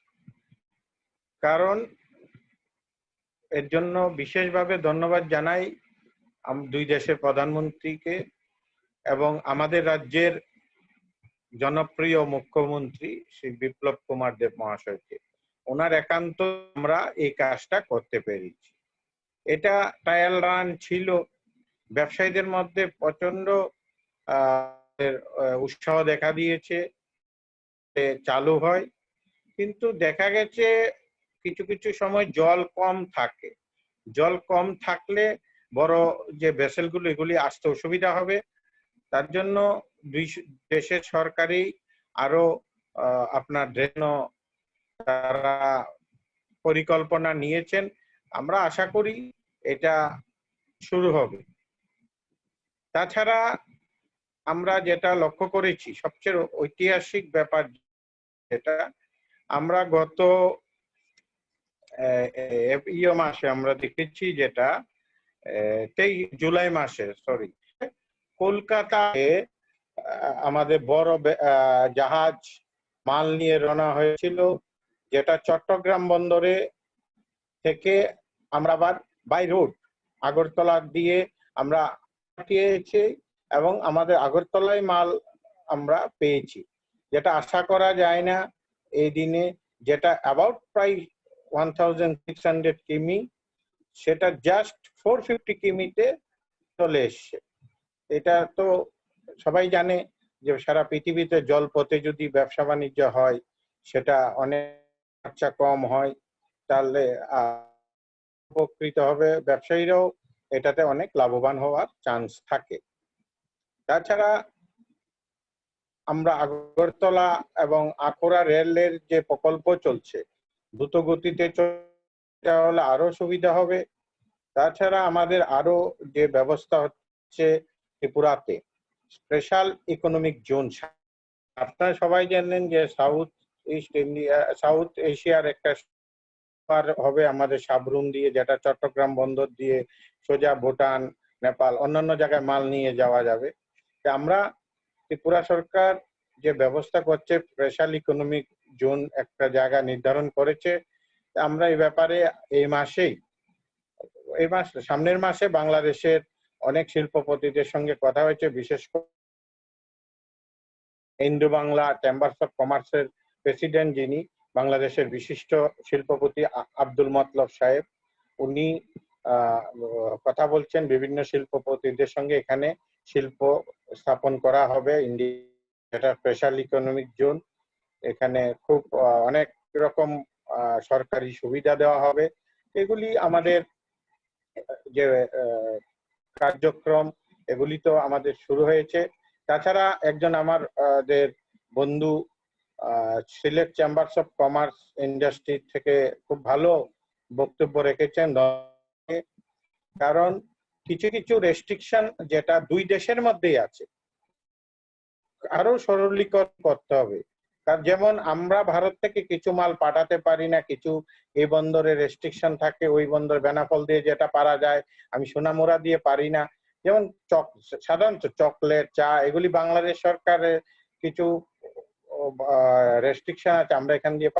কারণ এর জন্য বিশেষভাবে ধন্যবাদ জানাই দুই দেশের প্রধানমন্ত্রীকে এবং আমাদের রাজ্যের জনপ্রিয় মুখ্যমন্ত্রী শ্রী বিপ্লব কুমার দেব মহাশয়কে। ওনার একান্ত আমরা এই কাজটা করতে পেরেছি। এটা ট্রায়াল রান ছিল। ব্যবসায়ীদের মধ্যে প্রচন্ড উৎসাহ দেখা দিয়েছে, চালু হয়। কিন্তু দেখা গেছে কিছু কিছু সময় জল কম থাকে। জল কম থাকলে বড় যে ভেসেলগুলো এগুলি আসতে অসুবিধা হবে। তার জন্য দুই দেশের সরকারি আরো আপনার ড্রেন তারা পরিকল্পনা নিয়েছেন। আমরা আশা করি এটা শুরু হবে। তাছাড়া আমরা যেটা লক্ষ্য করেছি সবচেয়ে ঐতিহাসিক ব্যাপার, যেটা আমরা গত মাসে আমরা দেখেছি, যেটা জুলাই মাসে কলকাতায় আমাদের বড় জাহাজ মাল নিয়ে রওনা হয়েছিল, যেটা চট্টগ্রাম বন্দরে থেকে আমরা আবার বাই রোড আগরতলা দিয়ে আমরা পাঠিয়েছি এবং আমাদের আগরতলায় মাল আমরা পেয়েছি, যেটা আশা করা যায় না এই দিনে। যেটা অ্যাবাউট প্রায় 1600 কিমি, সেটা জাস্ট 450 কিমিতে চলে এসছে। এটা তো সবাই জানে যে সারা পৃথিবীতে জলপথে যদি ব্যবসা বাণিজ্য হয় সেটা অনেক খরচা কম হয়, তাহলে উপকৃত হবে ব্যবসায়ীরাও, এটাতে অনেক লাভবান হওয়ার চান্স থাকে। তাছাড়া আমরা আগরতলা এবং আখড়া রেলের যে প্রকল্প চলছে দ্রুত গতিতে হলে আরো সুবিধা হবে। তাছাড়া আমাদের আরো যে ব্যবস্থা হচ্ছে ত্রিপুরাতে স্পেশাল ইকোনমিক জোন। আপনারা সবাই জানেন যে সাউথ এশিয়ার একটা হবে আমাদের সাবরুম দিয়ে, যেটা চট্টগ্রাম বন্দর দিয়ে সোজা ভুটান, নেপাল, অন্যান্য জায়গায় মাল নিয়ে যাওয়া যাবে। আমরা ত্রিপুরা সরকার যে ব্যবস্থা করছে, স্পেশাল ইকোনমিক জোন একটা জায়গা নির্ধারণ করেছে। আমরা এই ব্যাপারে এই সামনের মাসে বাংলাদেশের অনেক শিল্পপতিদের সঙ্গে কথা হয়েছে, বিশেষ করে ইন্দো বাংলা চেম্বার্স অফ কমার্সের প্রেসিডেন্ট, যিনি বাংলাদেশের বিশিষ্ট শিল্পপতি আব্দুল মতলব সাহেব, উনি কথা বলছেন বিভিন্ন শিল্পপতিদের সঙ্গে। এখানে শিল্প স্থাপন করা হবে ইন্ডিয়া স্পেশাল ইকোনমিক জোন। এখানে খুব অনেক রকম সরকারি সুবিধা দেওয়া হবে। এগুলি আমাদের যে কার্যক্রম এগুলি তো আমাদের শুরু হয়েছে। তাছাড়া একজন আমাদের বন্ধু Sylhet chambers of commerce industry থেকে খুব ভালো বক্তব্য রেখেছেন। কারণ কিছু কিছু রেস্ট্রিকশন যেটা দুই দেশের মধ্যেই আছে আরো সরলীকরণ করতে হবে। যেমন আমরা ভারত থেকে কিছু মাল পাঠাতে পারি না, কিছু এই বন্দরে রেস্ট্রিকশন থাকে, ওই বন্দর বেনাপোল দিয়ে যেটা পারা যায় আমি সোনামুড়া দিয়ে পারি না। যেমন সাধারণত চকলেট, চা, এগুলি বাংলাদেশ সরকারের কিছু রেস্ট্রিকশন আছে, আমরা এখান দিয়ে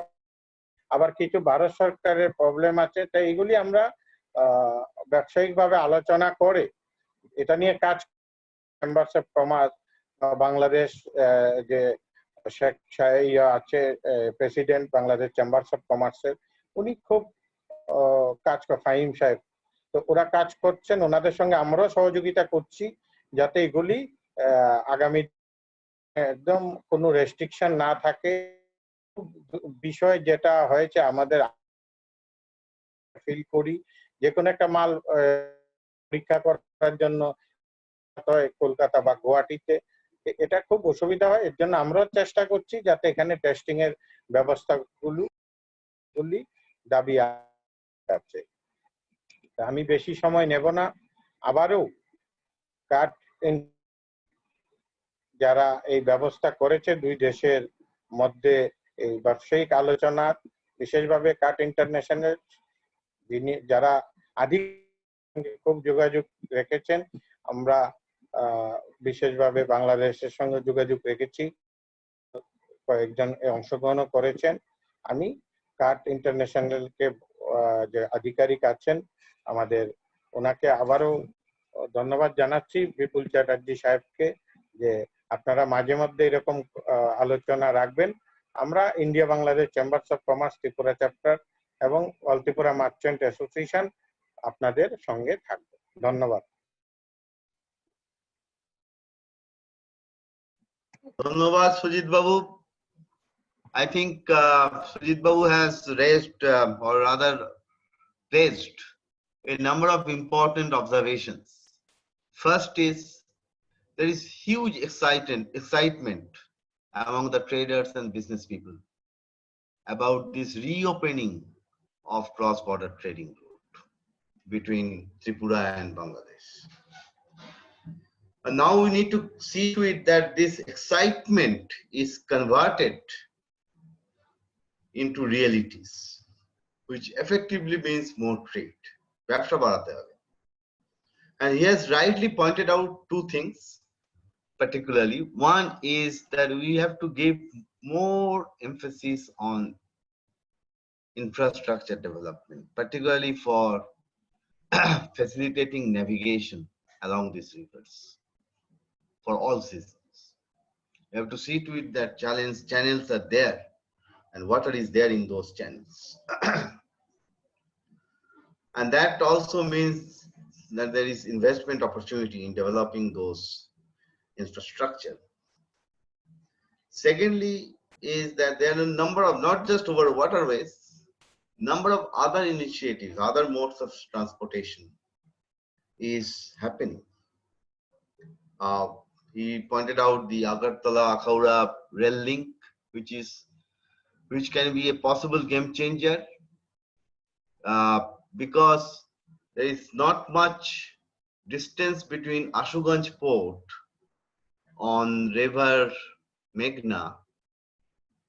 আবার কিছু ভারত সরকারের প্রবলেম আছে। তাই এগুলি আমরা ব্যবসায়িকভাবে আলোচনা করে এটা নিয়ে কাজ চেম্বার্স অফ কমার্স বাংলাদেশ যে শেখ আছে প্রেসিডেন্ট বাংলাদেশ চেম্বার্স অফ কমার্সের, উনি খুব কাজ ফাহিম সাহেব, তো ওরা কাজ করছেন, ওনাদের সঙ্গে আমরাও সহযোগিতা করছি যাতে এগুলি আগামী একদম কোনো রেস্ট্রিকশন না থাকে। বিষয় যেটা হয়েছে আমাদের ফিল করি যে কোনো একটা মাল পরীক্ষা করার জন্য কলকাতা বা গুয়াহাটিতে, এটা খুব অসুবিধা হয়। এর জন্য আমরাও চেষ্টা করছি যাতে এখানে টেস্টিং এর ব্যবস্থাগুলি দাবি আছে। আমি বেশি সময় নেব না, আবারও কাট যারা এই ব্যবস্থা করেছে দুই দেশের মধ্যে এই ব্যবসায়িক আলোচনা, বিশেষভাবে কাট ইন্টারন্যাশনাল যিনি যারা আধিকারিক খুব যোগাযোগ রেখেছেন, আমরা বিশেষভাবে বাংলাদেশের সঙ্গে যোগাযোগ রেখেছি, কয়েকজন অংশগ্রহণ করেছেন। আমি কাট ইন্টারন্যাশনালকে যে আধিকারিক আছেন আমাদের, ওনাকে আবারও ধন্যবাদ জানাচ্ছি বিপুল চ্যাটার্জি সাহেবকে যে আপনারা মাঝে মধ্যে এরকম আলোচনা রাখবেন। আমরা India Bangladesh chambers of commerce Tripura chapter এবং অল ত্রিপুরা মার্চেন্ট অ্যাসোসিয়েশন আপনাদের সঙ্গে থাকবে। ধন্যবাদ। ধন্যবাদ সুজিত বাবু। I think Sujit Babu has raised or rather raised a number of important observations. First is there is huge excitement among the traders and business people about this reopening of cross-border trading route between Tripura and Bangladesh. And now we need to see to it that this excitement is converted into realities, which effectively means more trade. And he has rightly pointed out two things particularly. One is that we have to give more emphasis on infrastructure development, particularly for facilitating navigation along these rivers for all seasons. We have to see to it that channels are there and water is there in those channels. And that also means that there is investment opportunity in developing those infrastructure. Secondly is that there are a number of, not just over waterways, number of other initiatives, other modes of transportation is happening. He pointed out the Agartala-Akhaura rail link, which can be a possible game changer because there is not much distance between Ashuganj port on river Meghna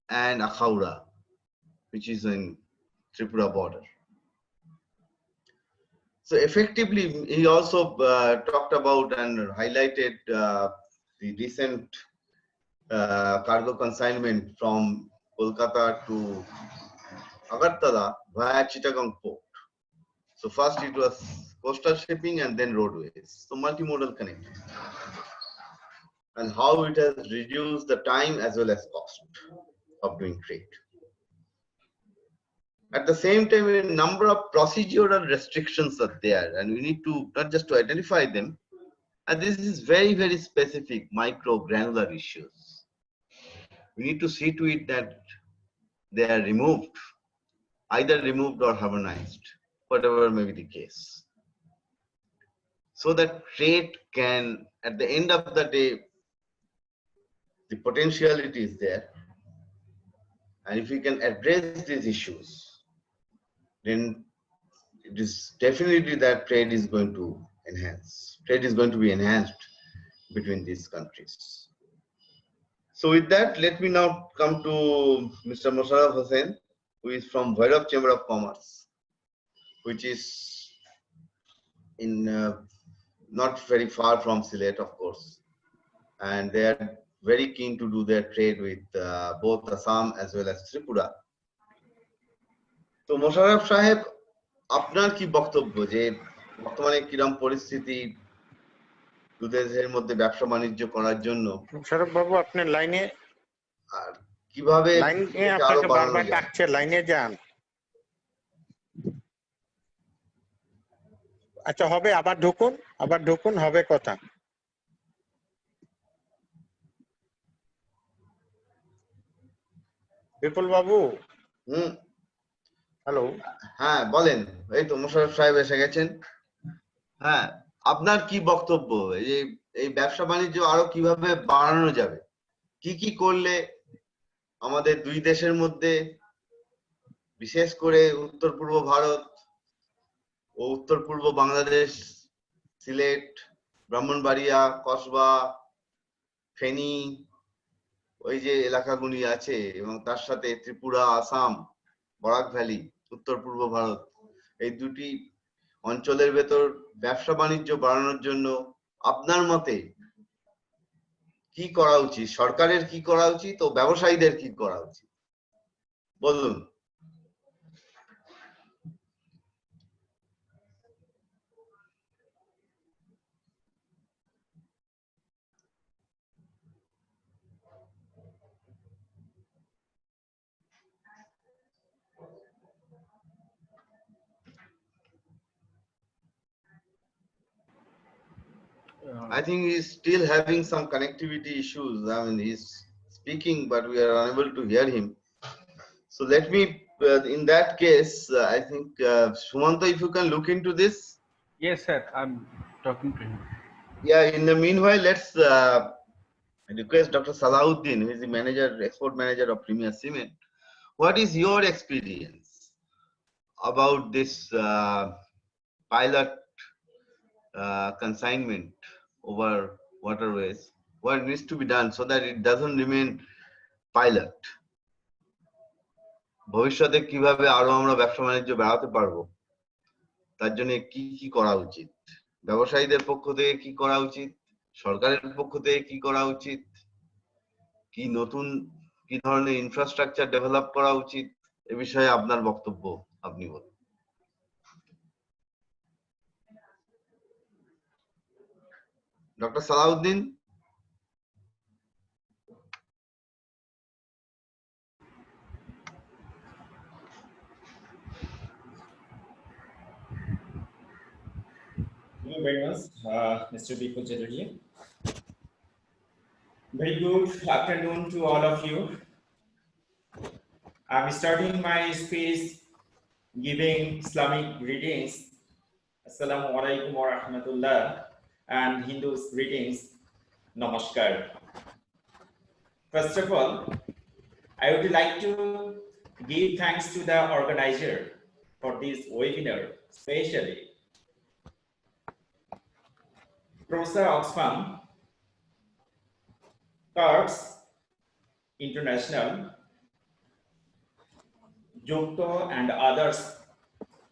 and Akhaura, which is in Tripura border. So effectively, he also talked about and highlighted the recent cargo consignment from Kolkata to Agartala via Chittagong port. So first it was coastal shipping and then roadways. So multimodal connectivity. And how it has reduced the time as well as cost of doing trade. At the same time, a number of procedural restrictions are there, and we need to not just to identify them, and this is very, very specific micro granular issues. We need to see to it that they are removed, either removed or harmonized, whatever may be the case, so that trade can, at the end of the day, the potentiality is there, and if we can address these issues, then it is definitely that trade is going to enhance. Trade is going to be enhanced between these countries. So with that, let me now come to Mr. Mosharaf Hossan, who is from Bhairab Chamber of Commerce, which is in not very far from Sylhet, of course. And they are very keen to do their trade with both Assam as well as Tripura. তো মোশাররফ সাহেব, আপনার কি বক্তব্য যে বর্তমানে কিরম পরিস্থিতি দুদেশের মধ্যে ব্যবসা বাণিজ্য করার জন্য, মোশাররফ বাবু আপনি লাইনে আর কিভাবে লাইনে আরো আপনাকে বাড়ানো বারবার যায়? ডাকছে, লাইনে যান। আচ্ছা হবে, আবার ঢুকুন, হবে কথা। বিপুল বাবু, হ্যালো। হ্যাঁ বলেন, এই তো মোশাররফ সাহেব এসে গেছেন। হ্যাঁ, আপনার কি বক্তব্য এই ব্যবসা বাণিজ্য আরো কিভাবে বাড়ানো যাবে? কি কি করলে আমাদের দুই দেশের মধ্যে, বিশেষ করে উত্তর পূর্ব ভারত ও উত্তর পূর্ব বাংলাদেশ, সিলেট, ব্রাহ্মণবাড়িয়া, কসবা, ফেনী, ওই যে এলাকাগুলি আছে, এবং তার সাথে ত্রিপুরা, আসাম, বরাক ভ্যালি, উত্তর পূর্ব ভারত, এই দুটি অঞ্চলের ভেতর ব্যবসা বাণিজ্য বাড়ানোর জন্য আপনার মতে কি করা উচিত? সরকারের কি করা উচিত ও ব্যবসায়ীদের কি করা উচিত বলুন। I think he's still having some connectivity issues. I mean, he's speaking, but we are unable to hear him. So let me, in that case, I think, Sumanta, if you can look into this. Yes, sir. I'm talking to him. Yeah, in the meanwhile, let's request Dr. Salahuddin, who is the manager, export manager of Premier Cement. What is your experience about this pilot consignment over waterways? What needs to be done so that it doesn't remain pilot? ভবিষ্যতে কিভাবে আরো আমরা ব্যবসা বাণিজ্য বাড়াতে পারবো, তার জন্য কি কি করা উচিত? ব্যবসায়ীদের পক্ষ থেকে কি করা উচিত, সরকারের পক্ষ থেকে কি করা উচিত, কি নতুন কি ধরনের ইনফ্রাস্ট্রাকচার ডেভেলপ করা উচিত, এ বিষয়ে আপনার বক্তব্য আপনি বলুন। Doctor Salauddin. Thank you very much, Mr. PIWTT. Very good afternoon to all of you. I'm starting my speech giving Islamic greetings. Assalamu alaikum wa rahmatullah, and Hindu greetings. Namaskar. First of all, I would like to give thanks to the organizer for this webinar, especially TROSA Oxfam, Cards International, Jokto, and others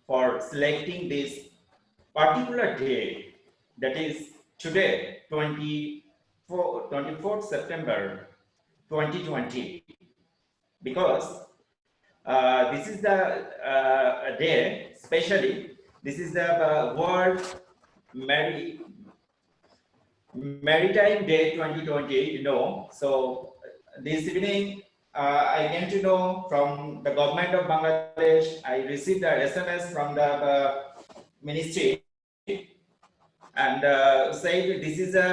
for selecting this particular day, that is today, 24th September 2020, because this is the day, especially this is the World Maritime Day 2020, you know. So this evening I came to know from the government of Bangladesh. I received the SMS from the ministry and said this is a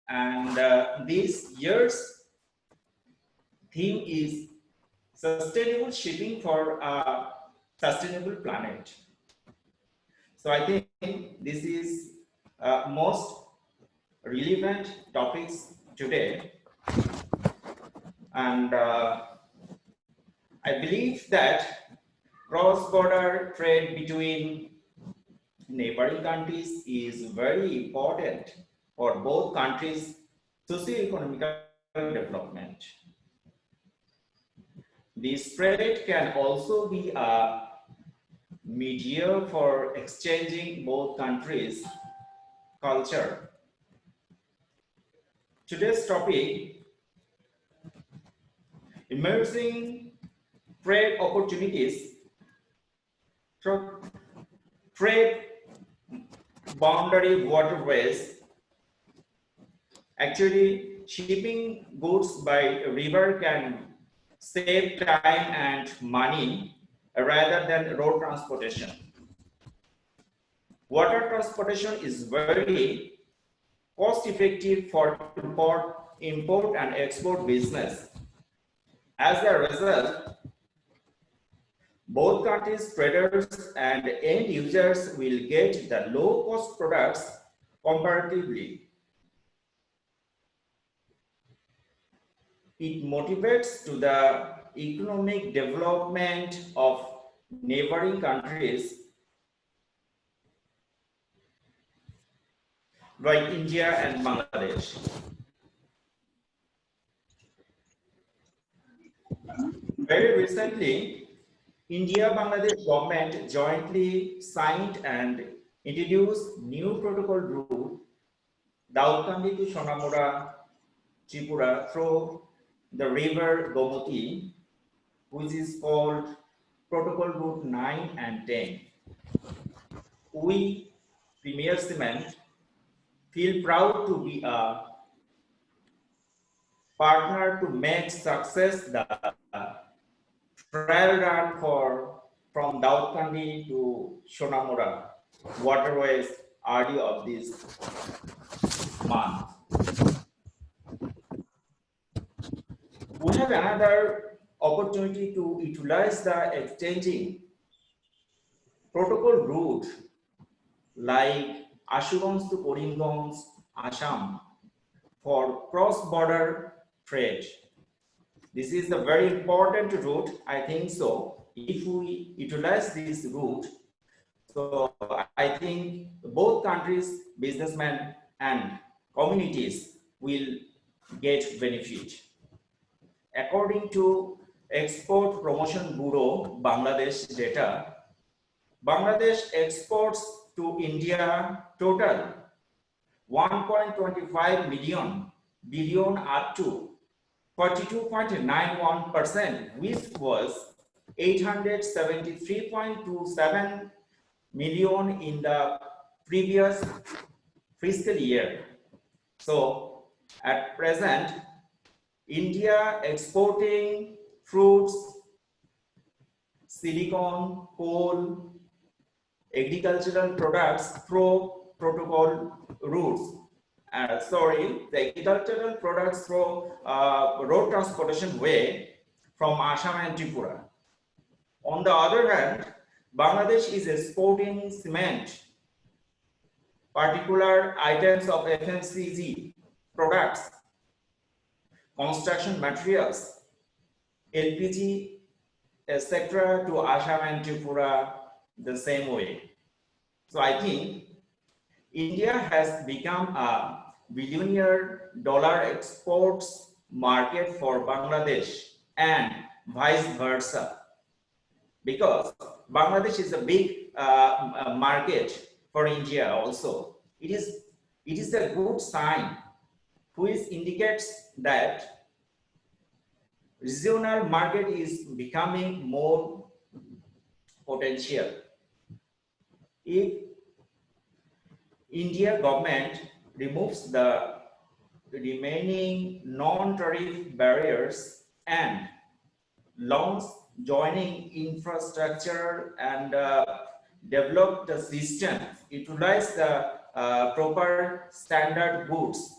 and this year's theme is sustainable shipping for a sustainable planet. So I think this is most relevant topics today, and I believe that cross-border trade between neighboring countries is very important for both countries' socio-economic development. This trade can also be a medium for exchanging both countries' culture. Today's topic, emerging trade opportunities through trade boundary waterways. Actually, shipping goods by river can save time and money rather than road transportation. Water transportation is very cost-effective for import and export business. As a result, both countries' traders and end users will get the low-cost products comparatively. It motivates to the economic development of neighboring countries like India and Bangladesh. Very recently, India-Bangladesh government jointly signed and introduced new protocol route Daukandi to Sonamura, Tripura through the river Gomoti, which is called Protocol Route 9 and 10. We, Premier Cement, feel proud to be a partner to make success the trial run from Daukandi to Sonamura waterways early of this month. We have another opportunity to utilize the exchanging protocol route like Ashuganj to Karimganj, Assam for cross-border trade. This is a very important route, I think so. If we utilize this route, so I think both countries, businessmen and communities will get benefit. According to Export Promotion Bureau Bangladesh data, Bangladesh exports to India total 1.25 billion up to 42.91%, which was 873.27 million in the previous fiscal year. So at present, India exporting fruits, silicon, coal, agricultural products through protocol routes. The agricultural products through road transportation way from Assam and Tripura. On the other hand, Bangladesh is exporting cement, particular items of FMCG products, construction materials, LPG, etc. to Assam and Tripura the same way. So I think India has become a billionaire dollar exports market for Bangladesh and vice versa, because Bangladesh is a big market for India also. It is a good sign which indicates that regional market is becoming more potential. If India government removes the remaining non-tariff barriers and launch joining infrastructure and develop the system, utilize the proper standard goods,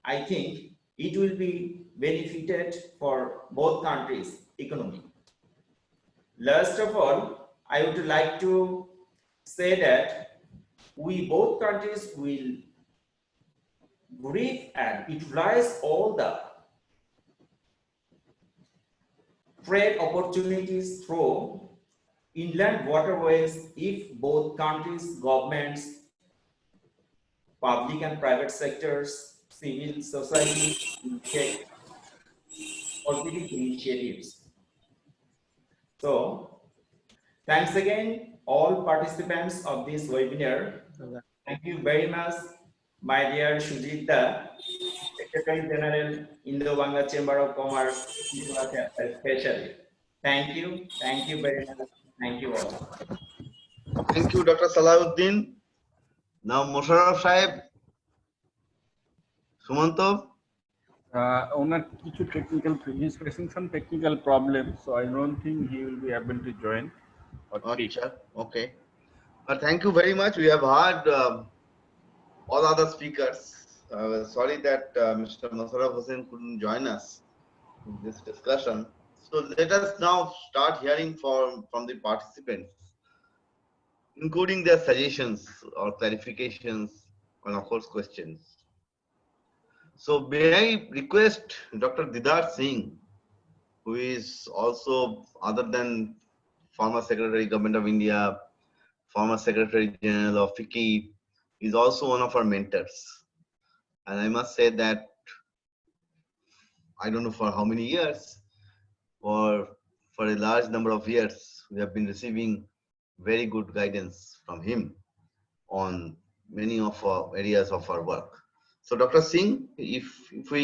I think it will be benefited for both countries' economy. Last of all, I would like to say that we both countries will brief and utilize all the trade opportunities through inland waterways if both countries' governments, public and private sectors, civil society take positive initiatives. So, thanks again all participants of this webinar. Thank you very much, my dear Sujita. Secretary General, Indo-Bangla Chamber of Commerce, especially. Thank you very much. Thank you all. Thank you, Dr. Salahuddin. Now, Mosharaf Sahib, Sumanto. ওনার কিছু technical, he is facing some technical problems, so I don't think he will be able to join or speak. Okay. But thank you very much. We have heard all other speakers. Sorry that Mr. Mosharaf Hossan couldn't join us in this discussion. So let us now start hearing from the participants, including their suggestions or clarifications and of course questions. So may I request Dr. Didar Singh, who is also, other than former Secretary Government of India, former Secretary General of FICCI, is also one of our mentors. And I must say that I don't know for how many years, or for a large number of years, we have been receiving very good guidance from him on many of our areas of our work. So Dr. Singh, if we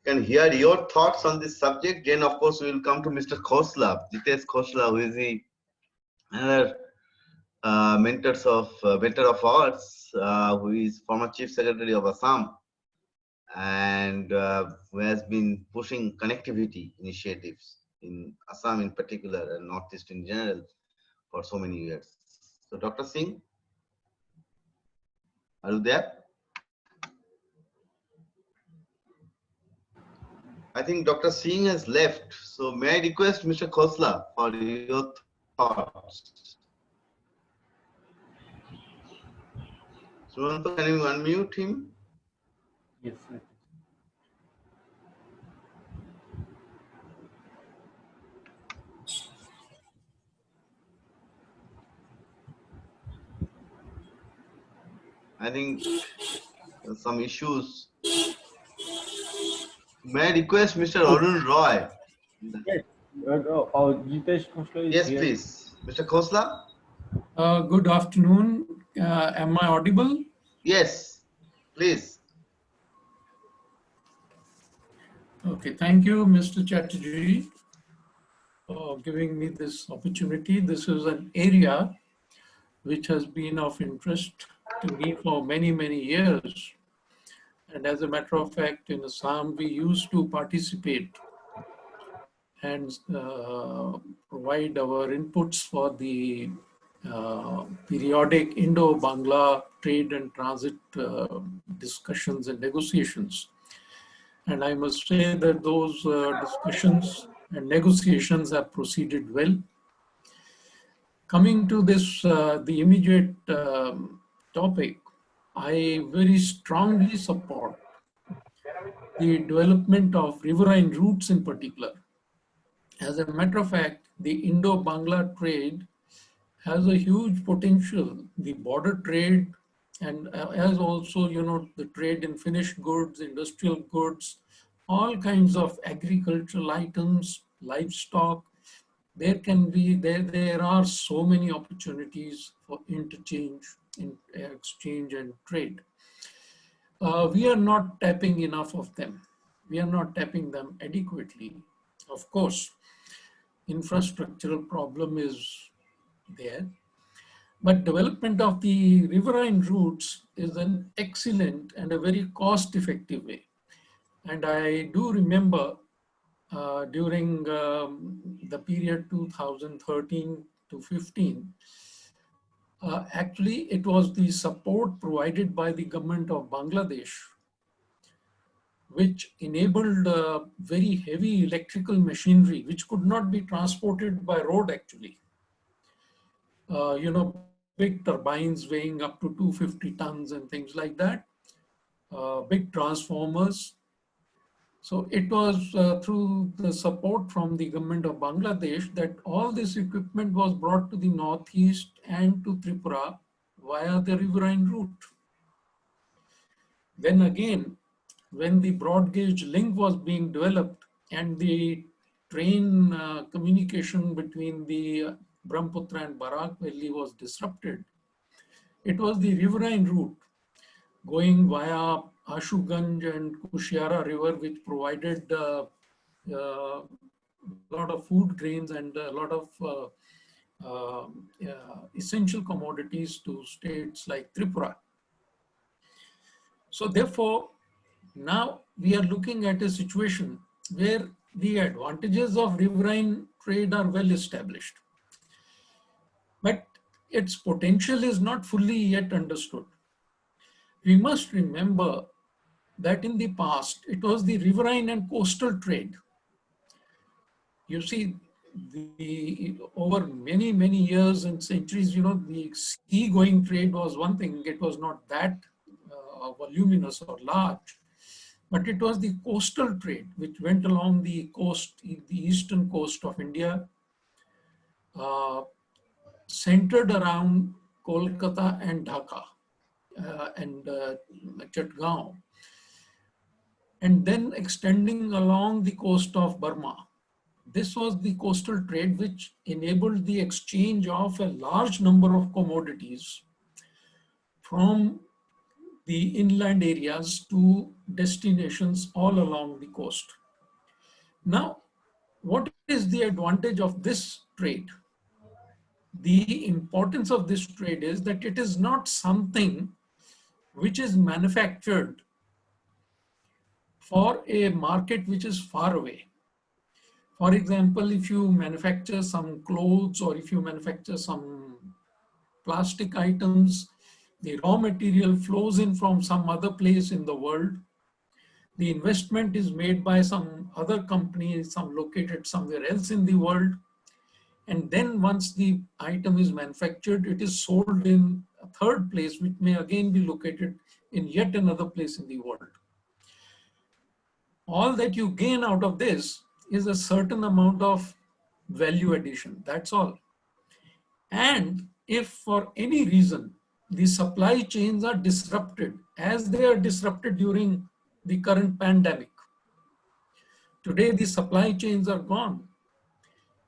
can hear your thoughts on this subject, then of course we will come to Mr. Khosla, Jitesh Khosla, who is another mentor of ours, who is former Chief Secretary of Assam, and who has been pushing connectivity initiatives in Assam in particular and Northeast in general for so many years. So Dr. Singh, are you there? I think Dr. Singh has left. So may I request Mr. Khosla for your thoughts? Sumanto, can you unmute him? Yes, sir. I think there's some issues. May I request Mr. Arun Roy? Yes. Jitesh Khosla is Yes, here. please. Mr. Khosla? Good afternoon. Am I audible? Yes, please. Okay, thank you, Mr. Chatterjee, for giving me this opportunity. This is an area which has been of interest to me for many, many years. And as a matter of fact, in Assam, we used to participate and provide our inputs for the periodic Indo-Bangla trade and transit discussions and negotiations. And I must say that those discussions and negotiations have proceeded well. Coming to this, the immediate topic, I very strongly support the development of riverine routes in particular. As a matter of fact, the Indo-Bangla trade has a huge potential. The border trade, and as also, the trade in finished goods, industrial goods, all kinds of agricultural items, livestock. There are so many opportunities for interchange, exchange and trade. We are not tapping enough of them. We are not tapping them adequately. Of course, infrastructural problem is there. But development of the riverine routes is an excellent and a very cost-effective way. And I do remember during the period 2013 to 15, actually it was the support provided by the government of Bangladesh which enabled very heavy electrical machinery which could not be transported by road actually. Big turbines weighing up to 250 tons and things like that, big transformers. So it was through the support from the government of Bangladesh that all this equipment was brought to the Northeast and to Tripura via the riverine route. Then again, when the broad gauge link was being developed and the train communication between the Brahmaputra and Barak Valley was disrupted, it was the riverine route going via Ashuganj and Kushiara River, which provided a lot of food grains and a lot of essential commodities to states like Tripura. So therefore, now we are looking at a situation where the advantages of riverine trade are well established, but its potential is not fully yet understood. We must remember that in the past, it was the riverine and coastal trade. You see, over many, many years and centuries, the sea-going trade was one thing. It was not that voluminous or large, but it was the coastal trade which went along the coast, the eastern coast of India, centered around Kolkata and Dhaka and Chatgaon, and then extending along the coast of Burma. This was the coastal trade which enabled the exchange of a large number of commodities from the inland areas to destinations all along the coast. Now, what is the advantage of this trade? The importance of this trade is that it is not something which is manufactured for a market which is far away. For example, if you manufacture some clothes or if you manufacture some plastic items, the raw material flows in from some other place in the world. The investment is made by some other company, some located somewhere else in the world. And then once the item is manufactured, it is sold in a third place, which may again be located in yet another place in the world. All that you gain out of this is a certain amount of value addition, that's all. And if for any reason the supply chains are disrupted, as they are disrupted during the current pandemic, today the supply chains are gone.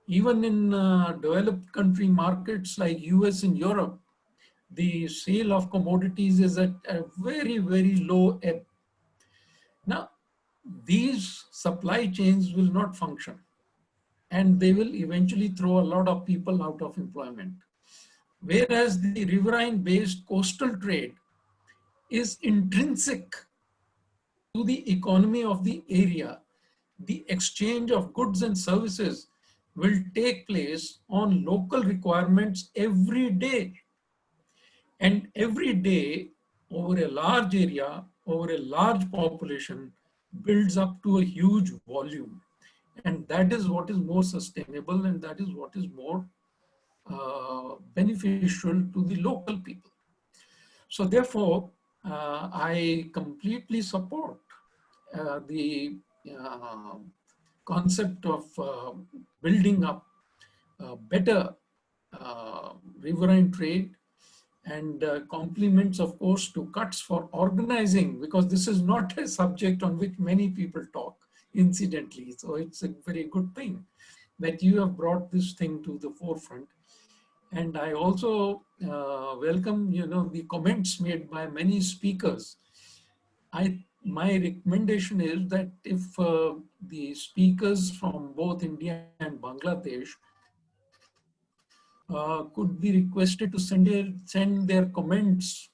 Even in developed country markets like US and Europe, the sale of commodities is at a very, very low ebb. Now, these supply chains will not function, and they will eventually throw a lot of people out of employment. Whereas the riverine-based coastal trade is intrinsic to the economy of the area. The exchange of goods and services will take place on local requirements every day. And every day, over a large area, over a large population, builds up to a huge volume. And that is what is more sustainable, and that is what is more beneficial to the local people. So therefore, I completely support the concept of building up better riverine trade, and compliments, of course, to Kutts for organizing, because this is not a subject on which many people talk, incidentally. So it's a very good thing that you have brought this thing to the forefront. And I also welcome, the comments made by many speakers. My recommendation is that if the speakers from both India and Bangladesh could be requested to send their comments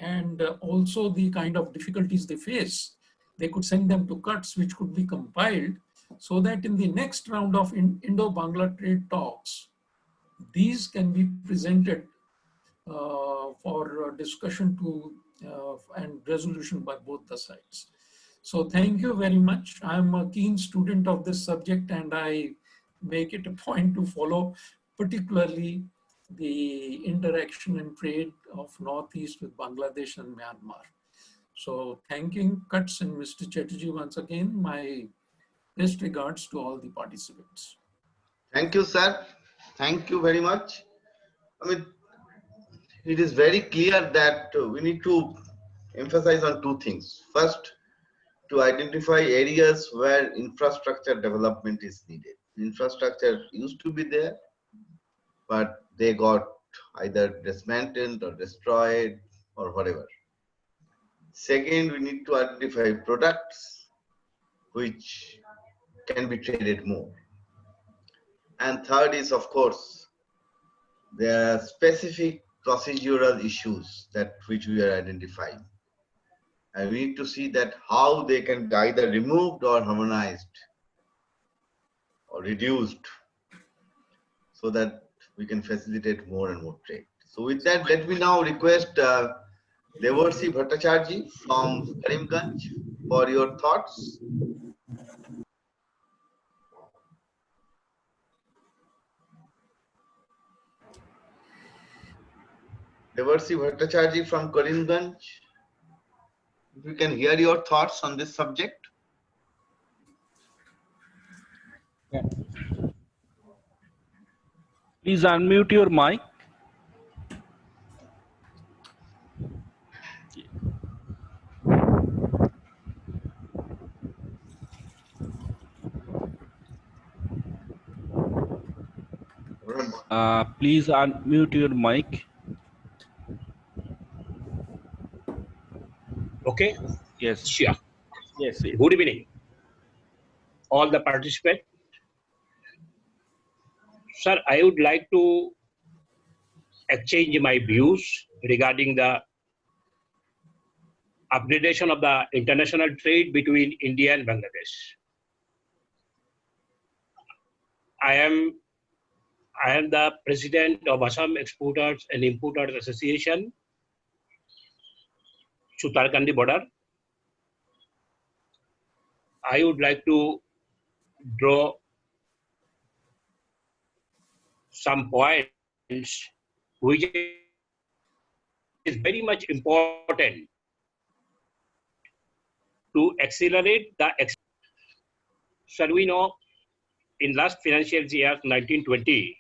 and also the kind of difficulties they face, they could send them to Kutts, which could be compiled, so that in the next round of Indo-Bangla trade talks, these can be presented for discussion and resolution by both the sides. So thank you very much. I'm a keen student of this subject, and I make it a point to follow particularly the interaction and trade of Northeast with Bangladesh and Myanmar. So thanking Kutts and Mr. Chatterjee once again, my best regards to all the participants. Thank you, sir. Thank you very much. I mean, it is very clear that we need to emphasize on two things. First, to identify areas where infrastructure development is needed. Infrastructure used to be there, but they got either dismantled or destroyed or whatever. Second, we need to identify products which can be traded more. And third is, of course, there are specific procedural issues that which we are identifying. And we need to see that how they can be either removed or harmonized or reduced so that we can facilitate more and more trade. So with that, let me now request Devarsi Bhattacharjee from Karimganj for your thoughts. Devarsi Bhattacharjee from Karimganj, if you can hear your thoughts on this subject. Yeah. Please unmute your mic. Please unmute your mic. Okay. Yes. Sure. Yes. Good evening, all the participants. Sir, I would like to exchange my views regarding the upgradation of the international trade between India and Bangladesh. I am the president of Assam Exporters and Importers Association, Sutarkandi border. I would like to draw some points which is very much important to accelerate the. Sir, we know in last financial year 1920,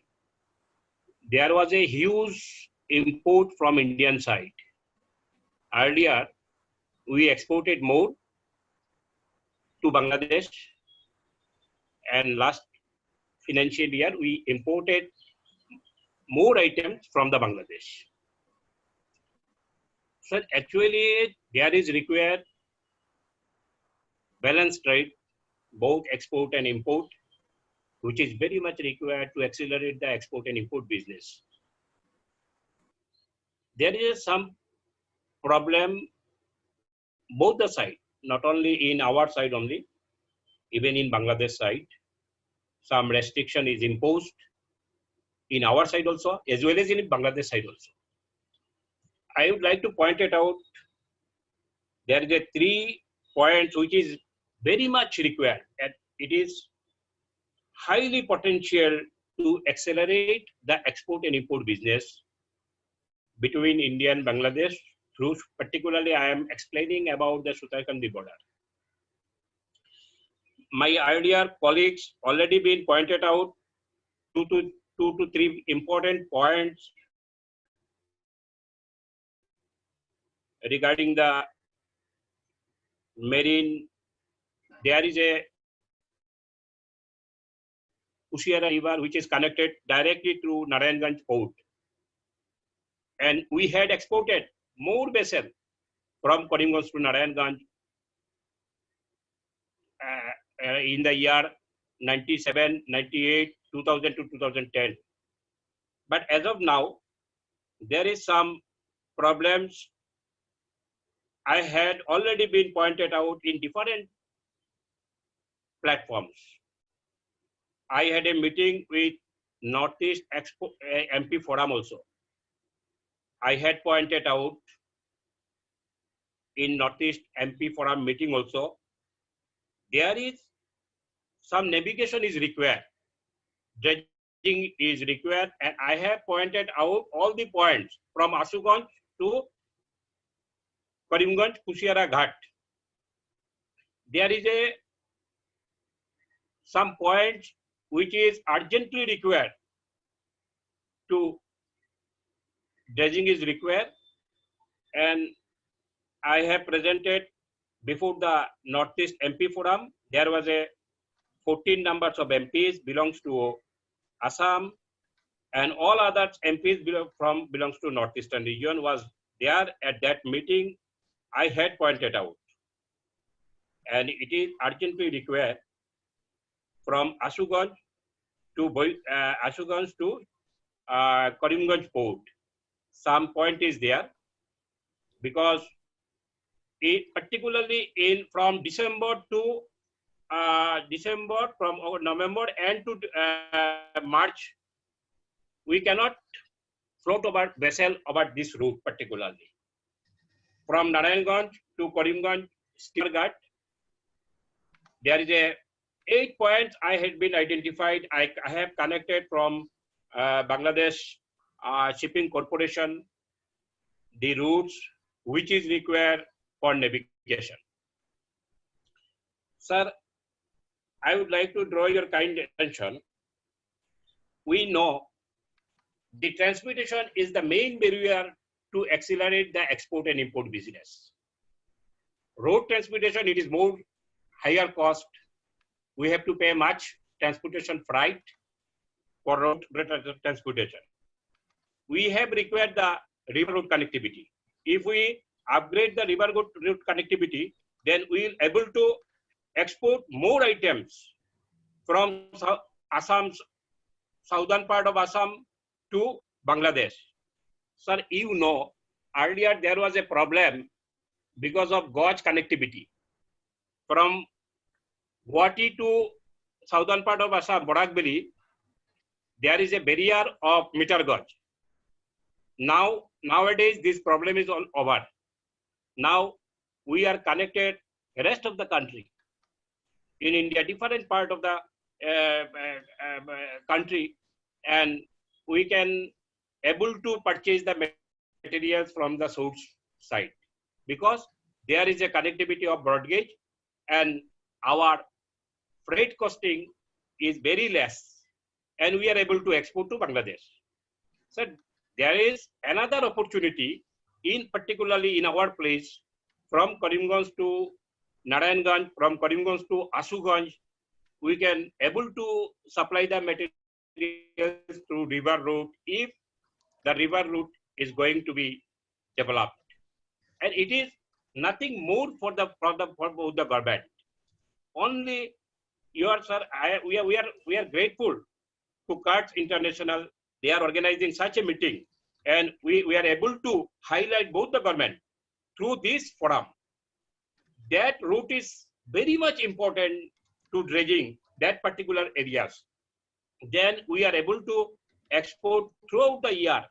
there was a huge import from Indian side. Earlier, we exported more to Bangladesh, and last financial year, we imported more items from the Bangladesh. So actually, there is required balanced trade, both export and import, which is very much required to accelerate the export and import business. There is some problem both the side, not only in our side only, even in Bangladesh side. Some restriction is imposed in our side also, as well as in Bangladesh side also. I would like to point it out. There is a 3 points which is very much required, and it is highly potential to accelerate the export and import business between India and Bangladesh. Through particularly, I am explaining about the Sutarkandi border. My earlier colleagues already been pointed out two to three important points regarding the marine. There is a Kushiara river which is connected directly to Narayanganj port, and we had exported more vessel from Karimganj to Narayanganj in the year 97, 98, 2000 to 2010. But as of now, there is some problems. I had already been pointed out in different platforms. I had a meeting with Northeast MP Forum also. I had pointed out in Northeast MP Forum meeting also, there is some navigation is required, dredging is required, and I have pointed out all the points from Asuganj to Karimganj Kushiara Ghat. There is some points which is urgently required to dredging is required, and I have presented before the Northeast MP Forum. There was a 14 numbers of MPs belongs to Assam, and all other MPs belongs to Northeastern region was there at that meeting. I had pointed out, and it is urgently required from Ashuganj to Karimganj port. Some point is there because particularly from December to from November and to March, we cannot float about vessel about this route particularly. From Narayanganj to Karimganj steamer ghat, there is a 8 points I had been identified. I have connected from Bangladesh Shipping Corporation the routes which is required for navigation. Sir, I would like to draw your kind attention. We know the transportation is the main barrier to accelerate the export and import business. Road transportation, it is more higher cost. We have to pay much transportation freight for road transportation. We have required the river road connectivity. If we upgrade the river road connectivity, then we will able to export more items from Assam's southern part of Assam to Bangladesh. Sir, you know, earlier there was a problem because of gauge connectivity. From Guwahati to southern part of Assam, Boragbeli, there is a barrier of meter gauge. Nowadays, this problem is all over. Now, we are connected the rest of the country. In India, different part of the country, and we can able to purchase the materials from the source side because there is a connectivity of broad gauge and our freight costing is very less and we are able to export to Bangladesh. So there is another opportunity in particularly in our place from Karimganj to Narayanganj, from Karimganj to Ashuganj, we can able to supply the materials through river route if the river route is going to be developed. And it is nothing more for the government. Only your sir, we are grateful to CARTS International. They are organizing such a meeting, and we are able to highlight both the government through this forum. That route is very much important to dredging that particular areas. Then we are able to export throughout the year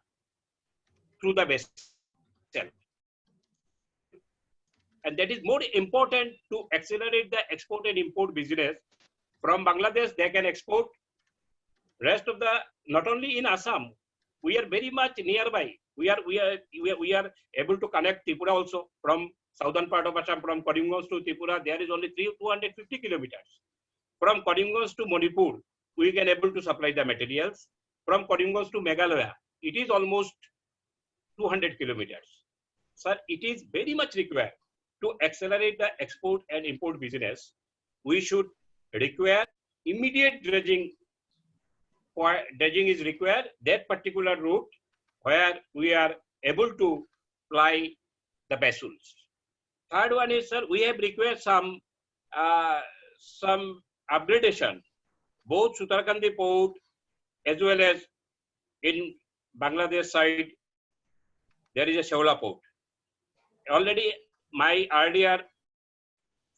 through the vessel. And that is more important to accelerate the export and import business. From Bangladesh, they can export rest of the, not only in Assam, we are very much nearby. We are able to connect Tripura also from southern part of Assam, from Karimganj to Tripura, there is only 250 kilometers. From Karimganj to Manipur, we can able to supply the materials. From Karimganj to Meghalaya, it is almost 200 kilometers. Sir, it is very much required to accelerate the export and import business. We should require immediate dredging. Dredging is required, that particular route where we are able to fly the vessels. Third one is, sir, we have required some upgradation, both Sutarkandi port as well as in Bangladesh side, there is a Shalah port. Already my earlier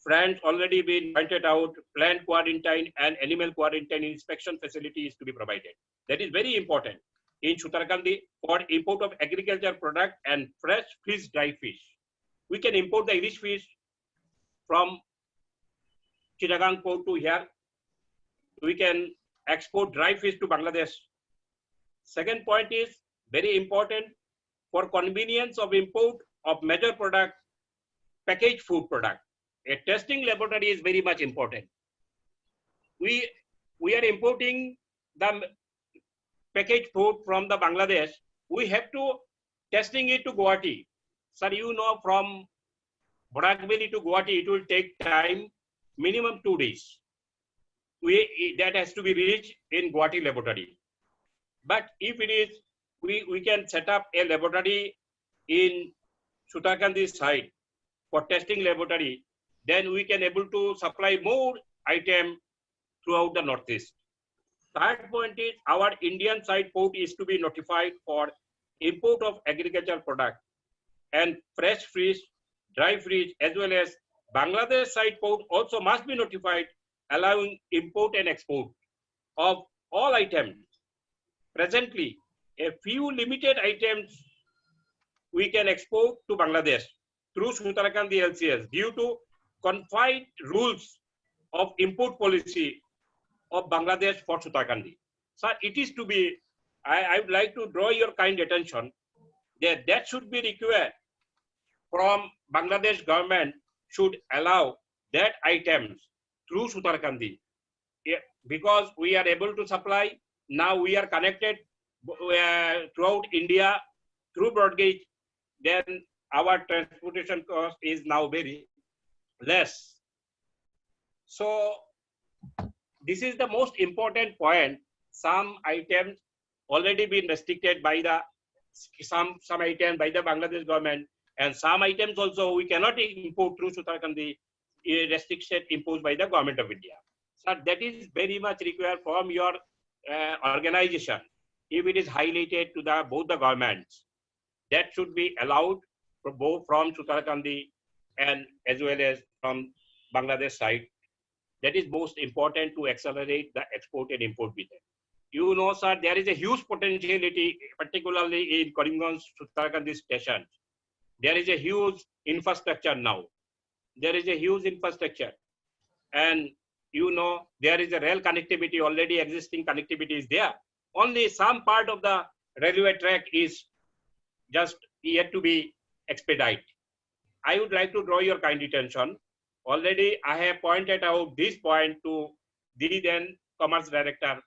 friends already been pointed out, plant quarantine and animal quarantine inspection facility is to be provided. That is very important in Sutarkandi for import of agriculture product and fresh fish, dry fish. We can import the Irish fish from Chittagong port to here. We can export dry fish to Bangladesh. Second point is very important for convenience of import of major product, packaged food product. A testing laboratory is very much important. We are importing the packaged food from the Bangladesh. We have to testing it to Guwahati. Sir, you know, from Boragbeli to Guwahati, it will take time, minimum 2 days. That has to be reached in Guwahati laboratory. But if it is, we can set up a laboratory in Sutarkandi side. for testing laboratory, then we can able to supply more item throughout the Northeast. Third point is our Indian side port is to be notified for import of agricultural product and fresh fish, dry fish, as well as Bangladesh side port also must be notified, allowing import and export of all items. Presently, a few limited items we can export to Bangladesh through Sutarakandi LCS due to confined rules of import policy of Bangladesh for Sutarakandi. So it is to be, I would like to draw your kind attention that that should be required from Bangladesh government should allow that items through Sutarakandi. Because we are able to supply, now we are connected throughout India through broad gauge, then our transportation cost is now very less. So this is the most important point. Some items already been restricted by the some items by the Bangladesh government, and some items also we cannot import through Sutarakandi, restriction imposed by the government of India. So that is very much required from your organization. If it is highlighted to the both the governments, that should be allowed for both from Sutarakandi and as well as from Bangladesh side. That is most important to accelerate the export and import business. You know, sir, there is a huge potentiality, particularly in Karimganj Sutarakandi station. There is a huge infrastructure now. There is a huge infrastructure. And you know, there is a rail connectivity, already existing connectivity is there. Only some part of the railway track is just yet to be expedited. I would like to draw your kind attention. Already I have pointed out this point to the then Commerce Director,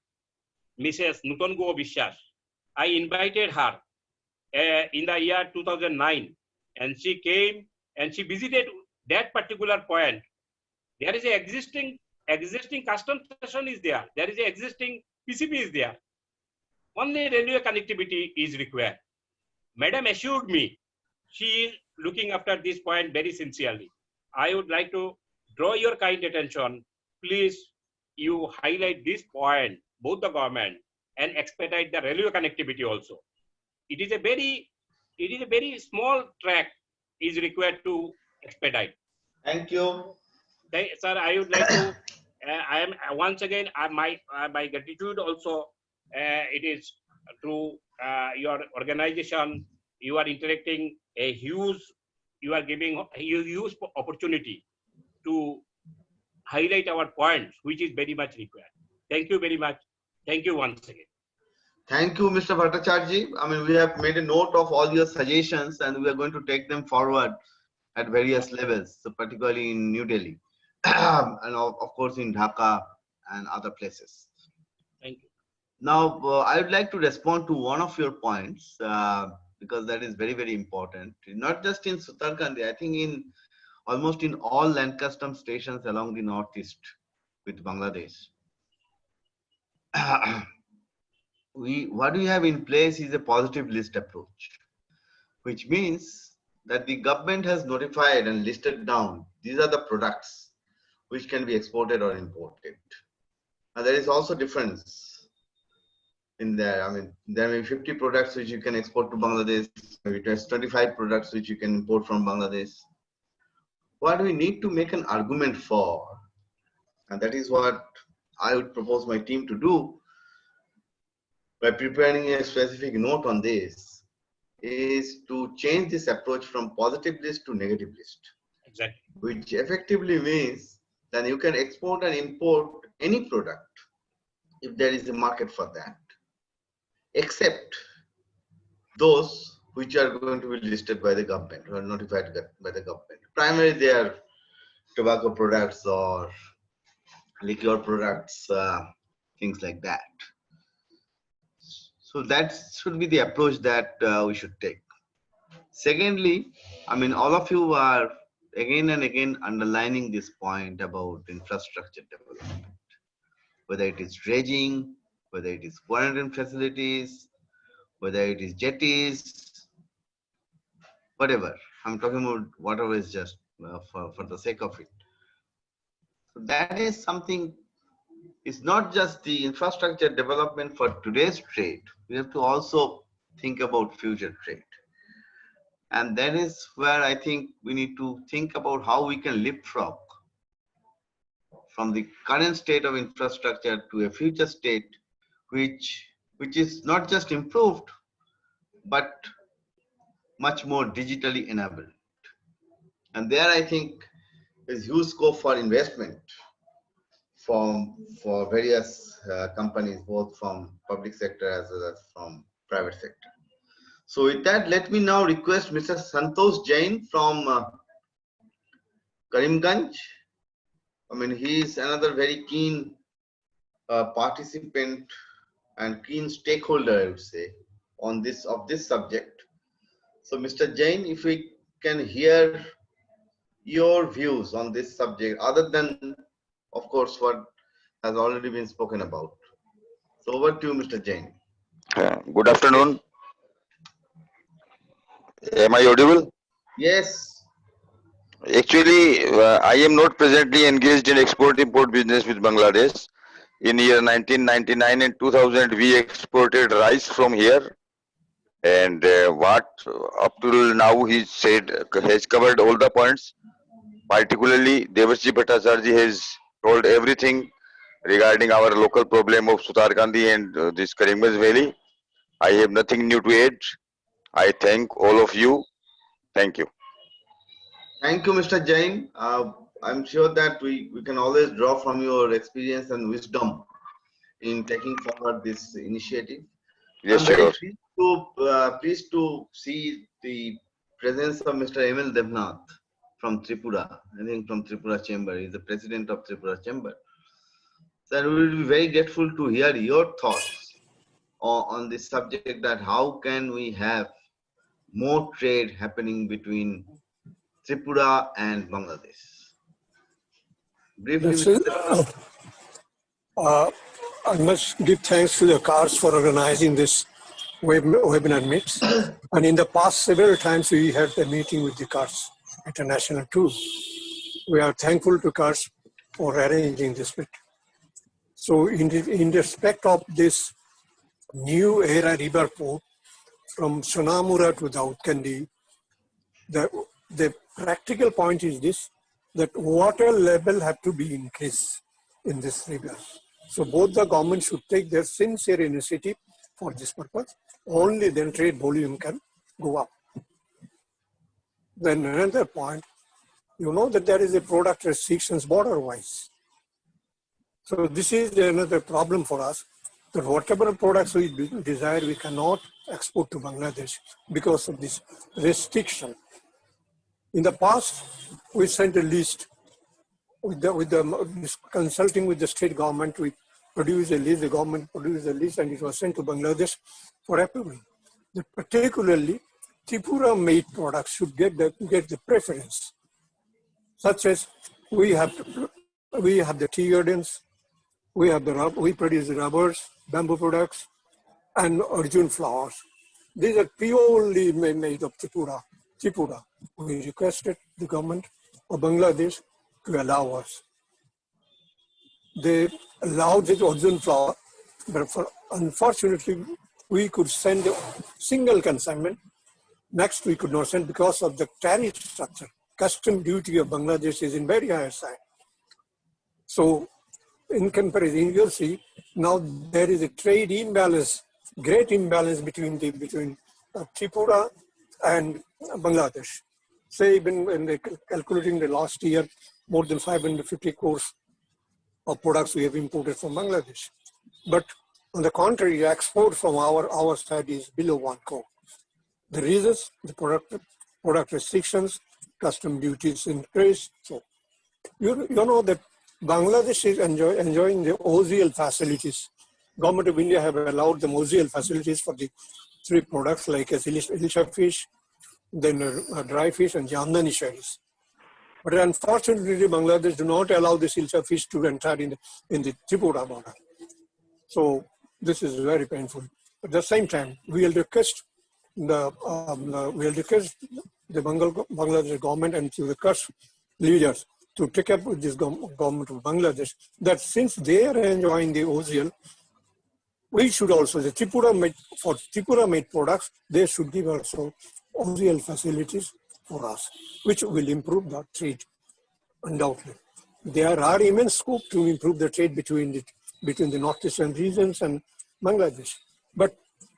Mrs. Nutongo Bishas. I invited her in the year 2009, and she came and she visited that particular point. There is a existing custom station is there. There is a existing PCB is there. Only railway connectivity is required. Madam assured me she is looking after this point very sincerely. I would like to draw your kind attention. Please, you highlight this point, both the government, and expedite the railway connectivity also. It is a very small track is required to expedite. Thank you. Sir, I would like to, I am once again, my gratitude also, it is through your organization, you are interacting a huge, you are giving a huge opportunity to highlight our points, which is very much required. Thank you very much. Thank you once again. Thank you, Mr. Bhattacharya. I mean, we have made a note of all your suggestions and we are going to take them forward at various levels, so particularly in New Delhi and of course in Dhaka and other places. Thank you. Now, I would like to respond to one of your points because that is very, very important. Not just in Sutarkandi, I think in almost in all land custom stations along the northeast with Bangladesh. What we have in place is a positive list approach, which means that the government has notified and listed down these are the products which can be exported or imported. Now there is also difference in there. I mean, there may be 50 products which you can export to Bangladesh, maybe 25 products which you can import from Bangladesh. What we need to make an argument for, and that is what I would propose my team to do by preparing a specific note on this, is to change this approach from positive list to negative list. Exactly. Which effectively means that you can export and import any product if there is a market for that, except those which are going to be listed by the government or notified by the government. Primarily they are tobacco products or liquor products, things like that. So that should be the approach that we should take. Secondly, I mean, all of you are again and again underlining this point about infrastructure development, whether it is dredging, whether it is quarantine facilities, whether it is jetties, whatever. I'm talking about waterways just for the sake of it. So that is something. It's not just the infrastructure development for today's trade. We have to also think about future trade. And that is where I think we need to think about how we can leapfrog from the current state of infrastructure to a future state which is not just improved, but much more digitally enabled. And there I think is huge scope for investment for various companies, both from public sector as well as from private sector. So with that, let me now request Mr. Santosh Jain from Karimganj. I mean, he is another very keen participant and keen stakeholder, I would say, on this subject. So, Mr. Jain, if we can hear your views on this subject, other than, of course, what has already been spoken about. So, over to you, Mr. Jain. Good afternoon. Am I audible? Yes. Actually, I am not presently engaged in export-import business with Bangladesh. In year 1999 and 2000, we exported rice from here. And what up till now he said has covered all the points. Particularly, Devarshi Bhattacharya has told everything regarding our local problem of Sutarkandi and this Karimganj Valley. I have nothing new to add. I thank all of you. Thank you. Thank you, Mr. Jain. I'm sure that we can always draw from your experience and wisdom in taking forward this initiative. Yes, I'm very sure. pleased to see the presence of Mr. Emil Devnath from Tripura. I think from Tripura Chamber. He's the president of Tripura Chamber. So we will be very grateful to hear your thoughts on this subject, that how can we have more trade happening between Tripura and Bangladesh. Briefly, I must give thanks to the CARS for organizing this webinar meets. And in the past several times we had a meeting with the CARS International too. We are thankful to CARS for arranging this meet. So in respect of this new era river port from Sonamura to Daudkandi, the practical point is this, that water level have to be increased in this river. So both the government should take their sincere initiative for this purpose. Only then trade volume can go up. Then another point, you know that there is a product restrictions border-wise. So this is another problem for us, that whatever products we desire, we cannot export to Bangladesh because of this restriction. In the past, we sent a list consulting with the state government. We produced a list, the government produced a list, and it was sent to Bangladesh for approval. Particularly, Tripura-made products should get the preference, such as we have the tea gardens, we produce the rubbers, bamboo products, and Arjun flowers. These are purely made of Tripura. We requested the government of Bangladesh to allow us. They allowed the Arjun flower, but unfortunately, we could send a single consignment. Next, we could not send because of the tariff structure. Custom duty of Bangladesh is in very high side. So, in comparison, you'll see now there is a trade imbalance, great imbalance between Tripura and Bangladesh. Say, even when they calculating the last year, more than 550 crores of products we have imported from Bangladesh. But on the contrary, export from our side is below 1 crore. The reasons, the product restrictions, custom duties increase. So you know that Bangladesh is enjoying the OZL facilities. Government of India have allowed the OZL facilities for the 3 products like Ilsha fish, then dry fish and Jamdani shells. But unfortunately, Bangladesh do not allow this Ilsha fish to enter in the Tripura border. So this is very painful. At the same time, we will request the the Bangladesh government and to the Kutch leaders to take up with this government of Bangladesh that since they are enjoying the OZL, we should also, the for Tripura made products, they should give also OZL facilities for us, which will improve the trade, undoubtedly. There are immense scope to improve the trade between the northeastern regions and Bangladesh. But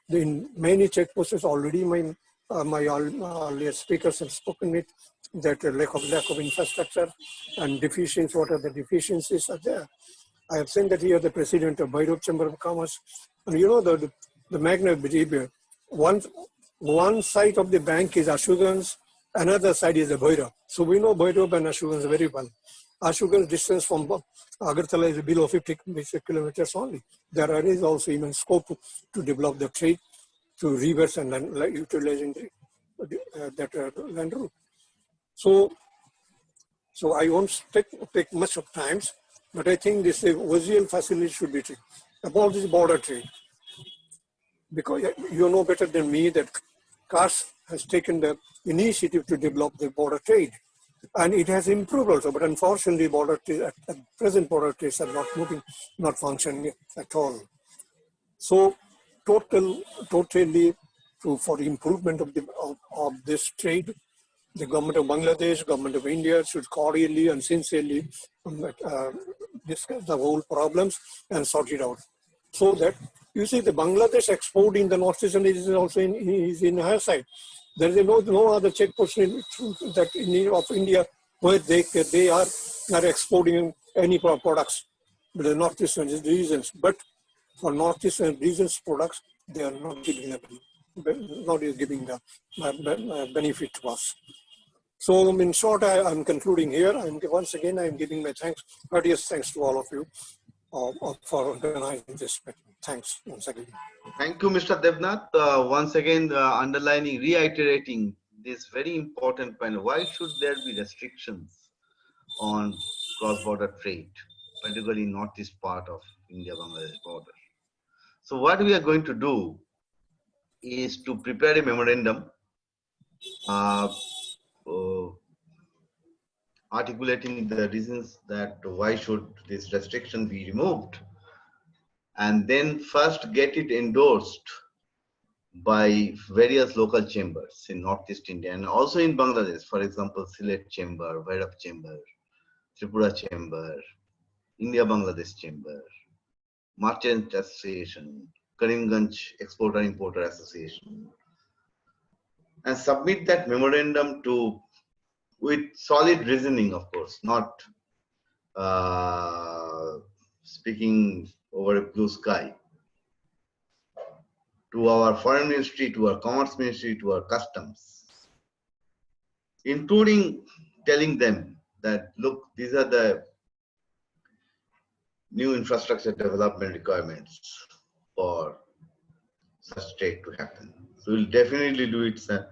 in many checkposts already, my earlier speakers have spoken it, that lack of infrastructure and deficiencies, what are the deficiencies are there. I have seen that here the president of Bhairab Chamber of Commerce, and you know the magnet behavior. One side of the bank is Ashugans, another side is the Bhairab. So we know Bhairab and Ashugans very well. Ashugans distance from Agartala is below 50 kilometers only. There is also even scope to develop the trade to rivers and utilizing that land route. So I won't take much of time, but I think this OZL facility should be taken. About this border trade, because you know better than me that CARS has taken the initiative to develop the border trade. And it has improved also, but unfortunately, at present border trades are not moving, not functioning at all. So, totally for improvement of this trade, the government of Bangladesh, government of India should cordially and sincerely discuss the whole problems and sort it out. So that, you see, the Bangladesh export in the northeastern is also in higher side. There is no other checkpost of India where they are exporting any products, but the northeastern regions. But for northeastern regions products, they are not giving the benefit to us. So in short, I'm concluding here. Once again, I'm giving my courteous thanks to all of you for organizing this meeting. Thanks once again. Thank you, Mr. Devnath. Once again, underlining, reiterating this very important point. Why should there be restrictions on cross-border trade, particularly northeast part of India-Bangladesh border? So what we are going to do is to prepare a memorandum articulating the reasons that why should this restriction be removed, and then first get it endorsed by various local chambers in Northeast India and also in Bangladesh, for example, Sylhet Chamber, Bhairab Chamber, Tripura Chamber, India-Bangladesh Chamber, Merchant Association, Karimganj Exporter-Importer Association, and submit that memorandum with solid reasoning, of course, not speaking over a blue sky, to our foreign ministry, to our commerce ministry, to our customs, including telling them that, look, these are the new infrastructure development requirements for such trade to happen. So we'll definitely do it, sir,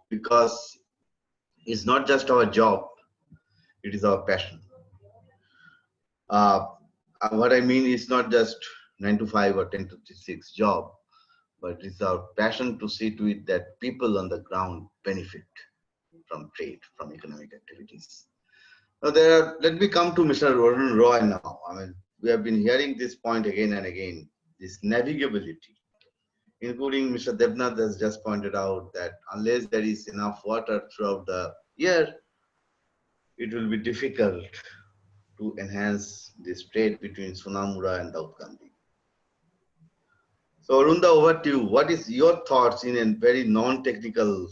because it's not just our job, it is our passion. What I mean is not just 9 to 5 or 10 to 6 job, but it's our passion to see to it that people on the ground benefit from trade, from economic activities. Now let me come to Mr. Arun Roy now. I mean, we have been hearing this point again and again, this navigability, including Mr. Devnath has just pointed out that unless there is enough water throughout the year, it will be difficult to enhance this trade between Sonamura and Dautgandi. So Arunda, over to you. What is your thoughts in a very non-technical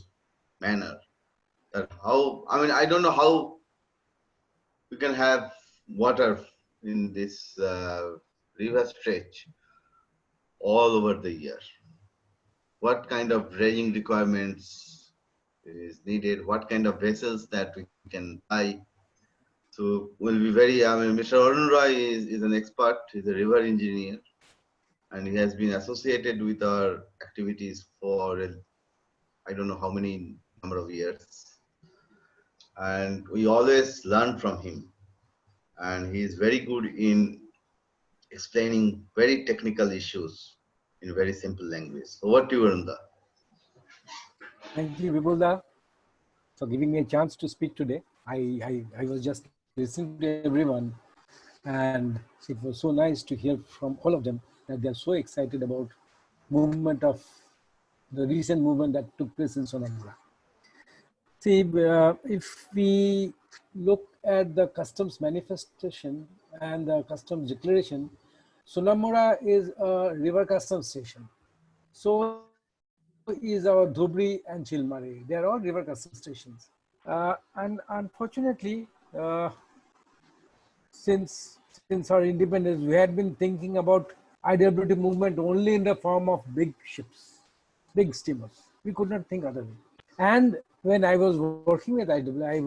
manner? That how, I mean, I don't know how we can have water in this river stretch all over the year. What kind of dredging requirements is needed? What kind of vessels that we can buy? So we'll be very, I mean, Mr. Arun Roy is an expert, he's a river engineer, and he has been associated with our activities for, I don't know how many number of years. And we always learn from him. And he is very good in explaining very technical issues in very simple language. So what do you, Arunda? Thank you, Vibulda, for giving me a chance to speak today. I was just listening to everyone, and it was so nice to hear from all of them that they're so excited about movement of the recent movement that took place in Sonamura. See, if we look at the customs manifestation and the customs declaration, Sonamura is a river customs station. So is our Dhubri and Chilmari. They are all river customs stations. And unfortunately, since our independence, we had been thinking about IWT movement only in the form of big ships, big steamers. We could not think other way. And when I was working with IWA, I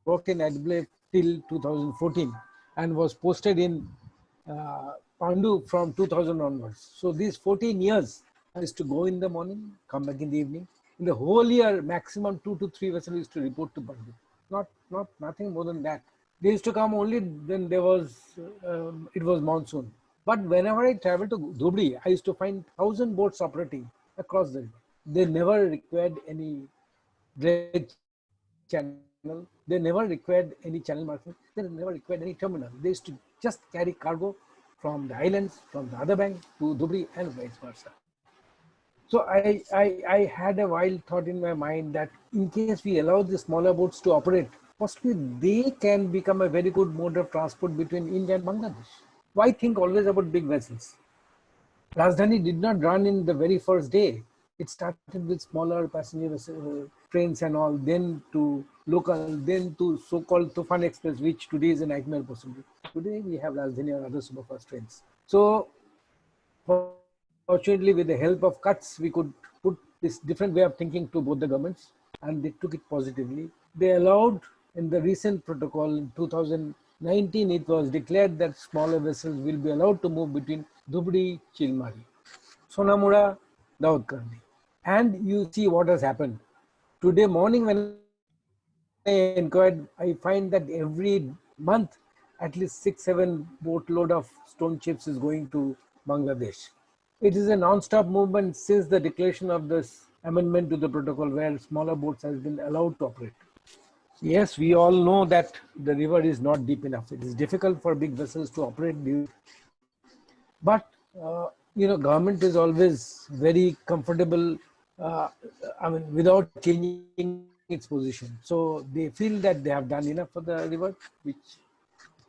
worked in IWA till 2014 and was posted in Pandu from 2000 onwards. So these 14 years, I used to go in the morning, come back in the evening. In the whole year, maximum 2 to 3 vessels used to report to Pandu. Nothing more than that. They used to come only when there was, it was monsoon. But whenever I traveled to Dhubri, I used to find 1,000 boats operating across the river. They never required any dredge channel. They never required any channel marking. They never required any terminal. They used to just carry cargo from the islands, from the other bank to Dhubri and vice versa. So I had a wild thought in my mind that in case we allow the smaller boats to operate, possibly they can become a very good mode of transport between India and Bangladesh. Why think always about big vessels? Rajdhani did not run in the very first day. It started with smaller passenger trains and all, then to local, then to so-called Tufan Express, which today is a nightmare possibly. Today we have Rajdhani or other superfast trains. So fortunately, with the help of cuts, we could put this different way of thinking to both the governments, and they took it positively. They allowed, in the recent protocol in 2019, it was declared that smaller vessels will be allowed to move between Dhubri, Chilmari, Sonamura, Daudkarni. And you see what has happened. Today morning when I inquired, I find that every month at least 6-7 boatload of stone chips is going to Bangladesh. It is a non-stop movement since the declaration of this amendment to the protocol where smaller boats has been allowed to operate. Yes, we all know that the river is not deep enough. It is difficult for big vessels to operate deep. But, government is always very comfortable, without changing its position. So they feel that they have done enough for the river, which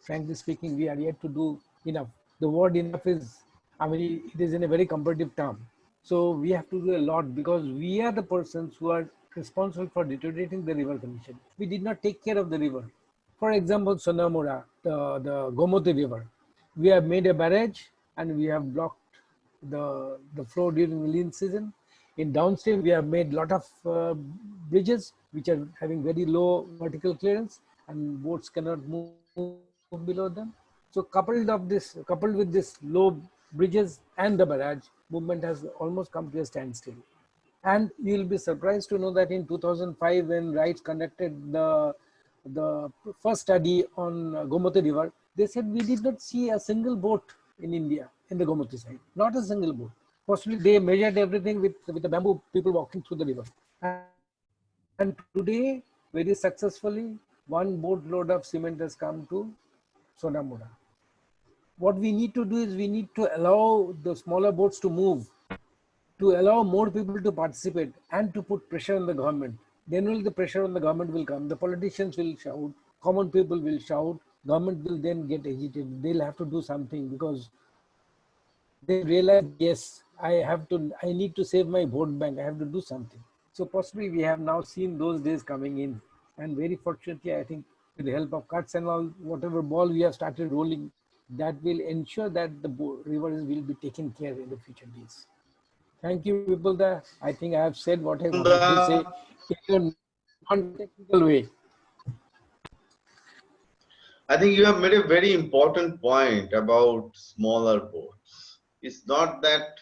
frankly speaking, we are yet to do enough. The word enough is, it is in a very comparative term. So we have to do a lot because we are the persons who are responsible for deteriorating the river condition. We did not take care of the river. For example, Sonamura, the Gomoti River. We have made a barrage and we have blocked the flow during the lean season. In downstream, we have made a lot of bridges which are having very low vertical clearance and boats cannot move below them. So coupled with this low bridges and the barrage, movement has almost come to a standstill. And you'll be surprised to know that in 2005, when Wright conducted the first study on Gomoti River, they said we did not see a single boat in India in the Gomoti side, not a single boat. Possibly they measured everything with the bamboo people walking through the river. And today, very successfully, one boatload of cement has come to Sonamura. What we need to do is we need to allow the smaller boats to move, to allow more people to participate and to put pressure on the government. Then only the pressure on the government will come. The politicians will shout, common people will shout, government will then get agitated. They'll have to do something because they realize, yes, I need to save my vote bank. I have to do something. So possibly we have now seen those days coming in. And very fortunately, I think with the help of cuts and all, whatever ball we have started rolling, that will ensure that the rivers will be taken care in the future days. Thank you, Vipulda. I think I have said what I wanted to say in a non-technical way. I think you have made a very important point about smaller boats. It's not that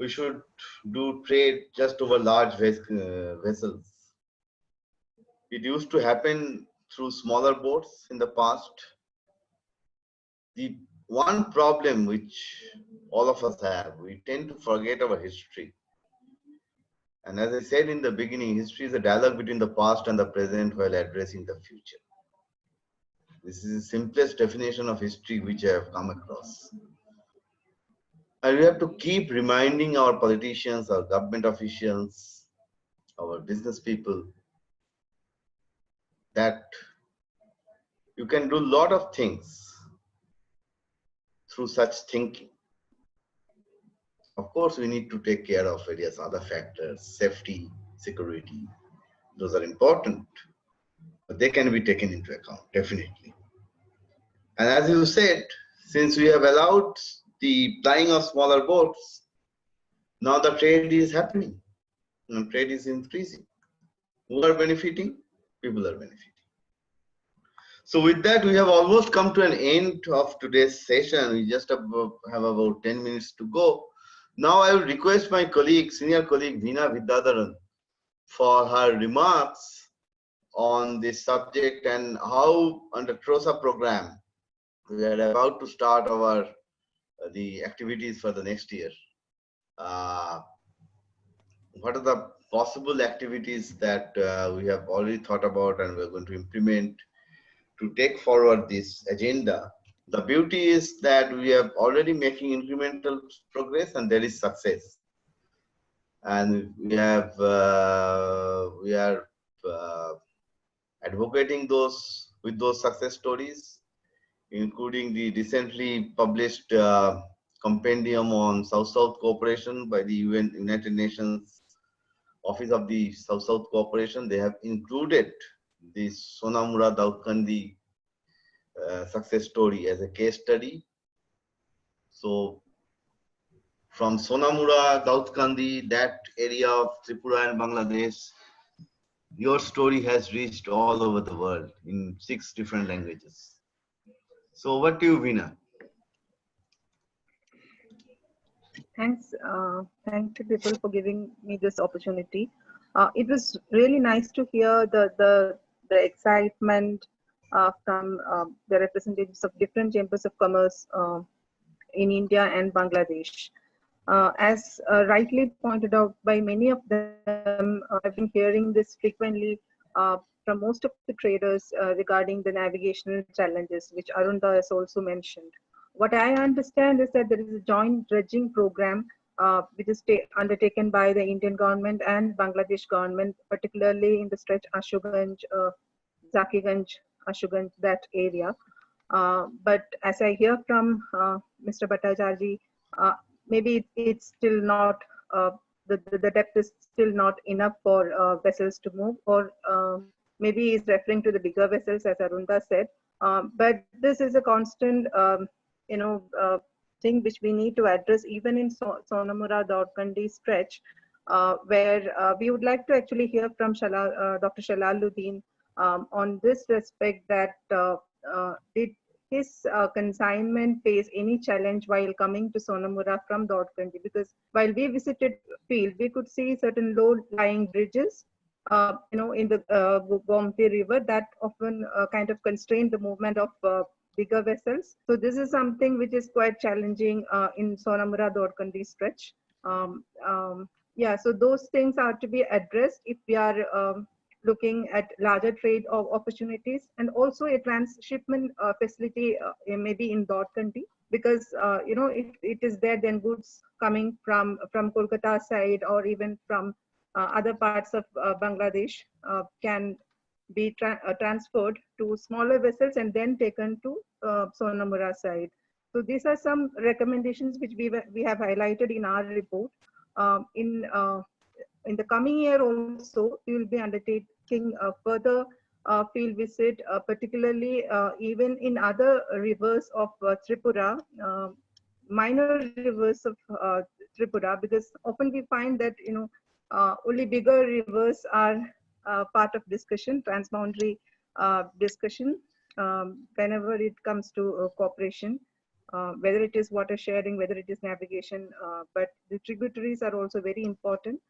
we should do trade just over large vessels. It used to happen through smaller boats in the past. The one problem which all of us have, we tend to forget our history. And as I said in the beginning, history is a dialogue between the past and the present while addressing the future. This is the simplest definition of history which I have come across. And we have to keep reminding our politicians, our government officials, our business people that you can do a lot of things through such thinking. Of course, we need to take care of various other factors, safety, security. Those are important, but they can be taken into account, definitely. And as you said, since we have allowed the flying of smaller boats, now the trade is happening and trade is increasing. Who are benefiting? People are benefiting. So with that, we have almost come to an end of today's session. We just have about 10 minutes to go. Now I will request my colleague, senior colleague Veena Vidyadharan, for her remarks on this subject and how under TROSA program we are about to start our the activities for the next year. What are the possible activities that we have already thought about and we're going to implement to take forward this agenda? The beauty is that we are already making incremental progress and there is success. And we are advocating with those success stories, including the recently published compendium on South-South cooperation by the United Nations Office of the South-South Cooperation. They have included the Sonamura Daudkandi success story as a case study. So from Sonamura, Daudkandi, that area of Tripura and Bangladesh, your story has reached all over the world in 6 different languages. So what do you, Veena? Thanks, thank you people for giving me this opportunity. It was really nice to hear the excitement from the representatives of different chambers of commerce in India and Bangladesh. As rightly pointed out by many of them, I've been hearing this frequently from most of the traders regarding the navigational challenges, which Arunda has also mentioned. What I understand is that there is a joint dredging program which is undertaken by the Indian government and Bangladesh government, particularly in the stretch Ashuganj, Zakiganj, Ashuganj, that area. But as I hear from Mr. Bhattacharjee, maybe it's still not, the depth is still not enough for vessels to move, or maybe he's referring to the bigger vessels, as Arunda said. But this is a constant, thing which we need to address even in Sonamura Daudkandi stretch, where we would like to actually hear from Dr. Shalah Uddin on this respect, that did his consignment face any challenge while coming to Sonamura from Daudkandi? Because while we visited field, we could see certain low-lying bridges, in the Gomti River that often kind of constrain the movement of bigger vessels. So this is something which is quite challenging in Sonamura Daudkandi stretch. Yeah, so those things are to be addressed if we are looking at larger trade opportunities, and also a transshipment facility maybe in Daudkandi, because if it is there, then goods coming from Kolkata side or even from other parts of Bangladesh can be transferred to smaller vessels and then taken to Sonamura side. So these are some recommendations which we have highlighted in our report. In the coming year also, we will be undertaking a further field visit, particularly even in other rivers of Tripura, minor rivers of Tripura, because often we find that only bigger rivers are part of discussion, transboundary discussion, whenever it comes to cooperation, whether it is water sharing, whether it is navigation, but the tributaries are also very important.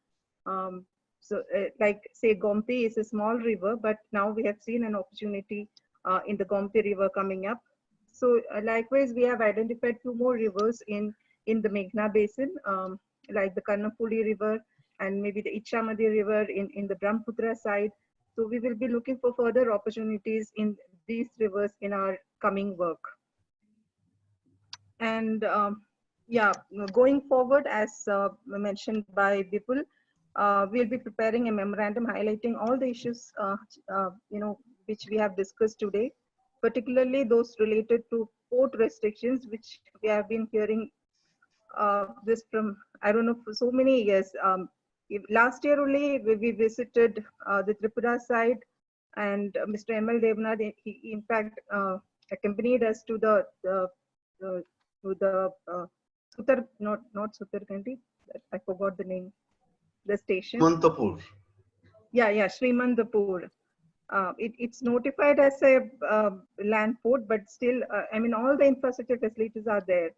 Like say Gomti is a small river, but now we have seen an opportunity in the Gomti river coming up. So likewise, we have identified 2 more rivers in the Meghna basin, like the Karnapuli river and maybe the Ichamadi River in the Brahmaputra side. So we will be looking for further opportunities in these rivers in our coming work. And yeah, going forward, as mentioned by Vipul, we'll be preparing a memorandum highlighting all the issues, which we have discussed today, particularly those related to port restrictions, which we have been hearing this from, I don't know, for so many years. Last year only, we visited the Tripura side, and Mr. M.L. Devnath, he in fact accompanied us to the Sutar, not Sutarkandi, I forgot the name, the station. Mantapur. Yeah, Srimantapur. It's notified as a land port, but still, I mean, all the infrastructure facilities are there.